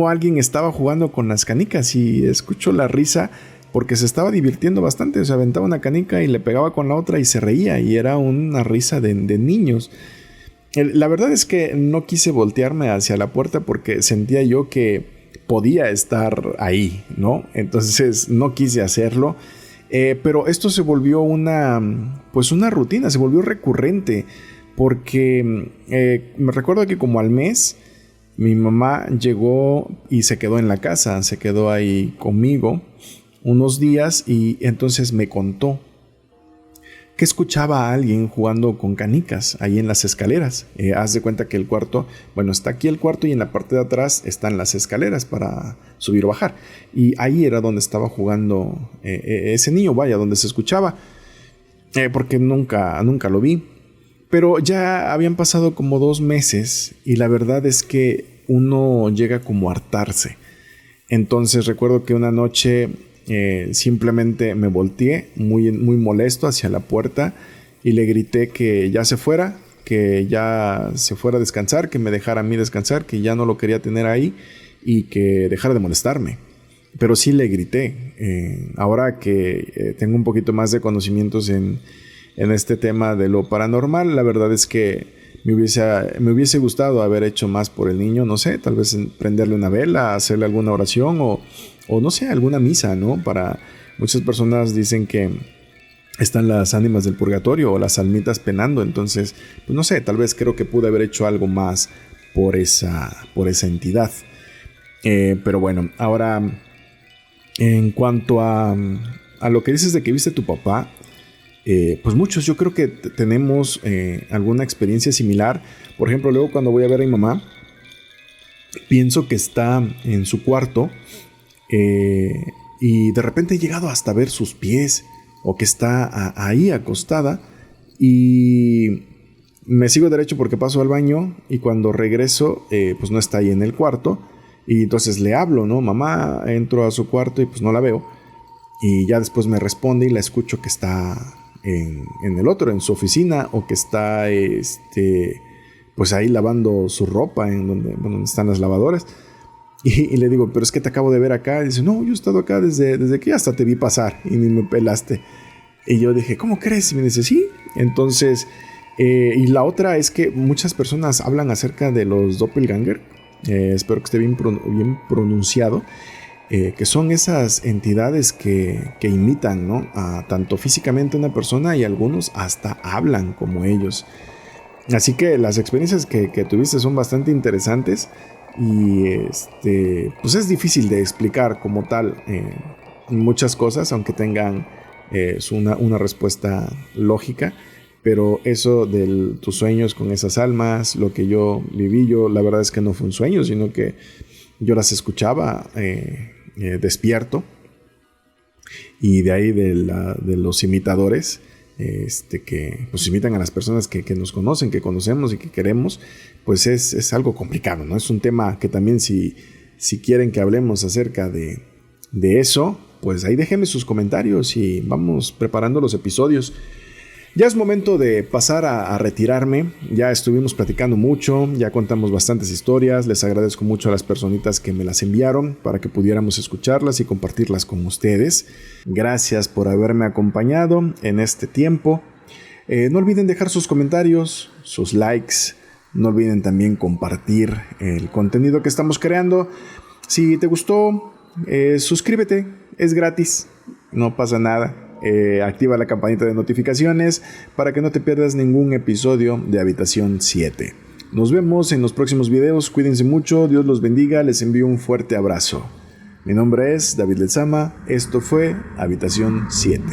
alguien estaba jugando con las canicas, y escucho la risa porque se estaba divirtiendo bastante. O sea, aventaba una canica y le pegaba con la otra y se reía, y era una risa de niños. La verdad es que no quise voltearme hacia la puerta porque sentía yo que podía estar ahí, ¿no? Entonces no quise hacerlo. Pero esto se volvió una rutina, se volvió recurrente. Porque me recuerdo que como al mes mi mamá llegó y se quedó en la casa, se quedó ahí conmigo unos días, y entonces me contó que escuchaba a alguien jugando con canicas ahí en las escaleras. Haz de cuenta que el cuarto, está aquí el cuarto y en la parte de atrás están las escaleras para subir o bajar. Y ahí era donde estaba jugando ese niño, donde se escuchaba. Porque nunca lo vi. Pero ya habían pasado como 2 meses y la verdad es que uno llega como a hartarse. Entonces recuerdo que una noche simplemente me volteé muy, muy molesto hacia la puerta y le grité que ya se fuera, que ya se fuera a descansar, que me dejara a mí descansar, que ya no lo quería tener ahí y que dejara de molestarme. Pero sí le grité. Ahora que tengo un poquito más de conocimientos en este tema de lo paranormal, la verdad es que me hubiese gustado haber hecho más por el niño. No sé, tal vez prenderle una vela, hacerle alguna oración o no sé, alguna misa, ¿no? Para muchas personas dicen que están las ánimas del purgatorio o las almitas penando. Entonces, pues no sé, tal vez creo que pude haber hecho algo más por esa entidad. Pero bueno, ahora en cuanto a lo que dices de que viste a tu papá, pues muchos yo creo que tenemos alguna experiencia similar. Por ejemplo, luego cuando voy a ver a mi mamá, pienso que está en su cuarto y de repente he llegado hasta ver sus pies, o que está ahí acostada, y me sigo derecho porque paso al baño, y cuando regreso pues no está ahí en el cuarto, y entonces le hablo, ¿no? Mamá, entro a su cuarto y pues no la veo, y ya después me responde y la escucho que está en el otro, en su oficina, o que está pues ahí lavando su ropa en donde están las lavadoras. Y le digo, pero es que te acabo de ver acá. Y dice, no, yo he estado acá desde que hasta te vi pasar y ni me pelaste. Y yo dije, ¿cómo crees? Y me dice, sí. Entonces, y la otra es que muchas personas hablan acerca de los doppelganger. Espero que esté bien pronunciado. Que son esas entidades que imitan, ¿no? Tanto físicamente a una persona, y algunos hasta hablan como ellos. Así que las experiencias que tuviste son bastante interesantes. Y pues es difícil de explicar como tal muchas cosas, aunque tengan una respuesta lógica. Pero eso de tus sueños con esas almas, lo que yo viví, la verdad es que no fue un sueño, sino que yo las escuchaba despierto. Y de ahí de los imitadores, que pues imitan a las personas que nos conocen, que conocemos y que queremos, pues es algo complicado, ¿no? Es un tema que también si quieren que hablemos acerca de eso, pues ahí déjenme sus comentarios y vamos preparando los episodios. Ya es momento de pasar a retirarme. Ya estuvimos platicando mucho, ya contamos bastantes historias. Les agradezco mucho a las personitas que me las enviaron para que pudiéramos escucharlas y compartirlas con ustedes. Gracias por haberme acompañado en este tiempo. No olviden dejar sus comentarios, sus likes. No olviden también compartir el contenido que estamos creando. Si te gustó, suscríbete, es gratis, no pasa nada. Activa la campanita de notificaciones para que no te pierdas ningún episodio de Habitación 7. Nos vemos en los próximos videos, cuídense mucho, Dios los bendiga, les envío un fuerte abrazo. Mi nombre es David Lezama, esto fue Habitación 7.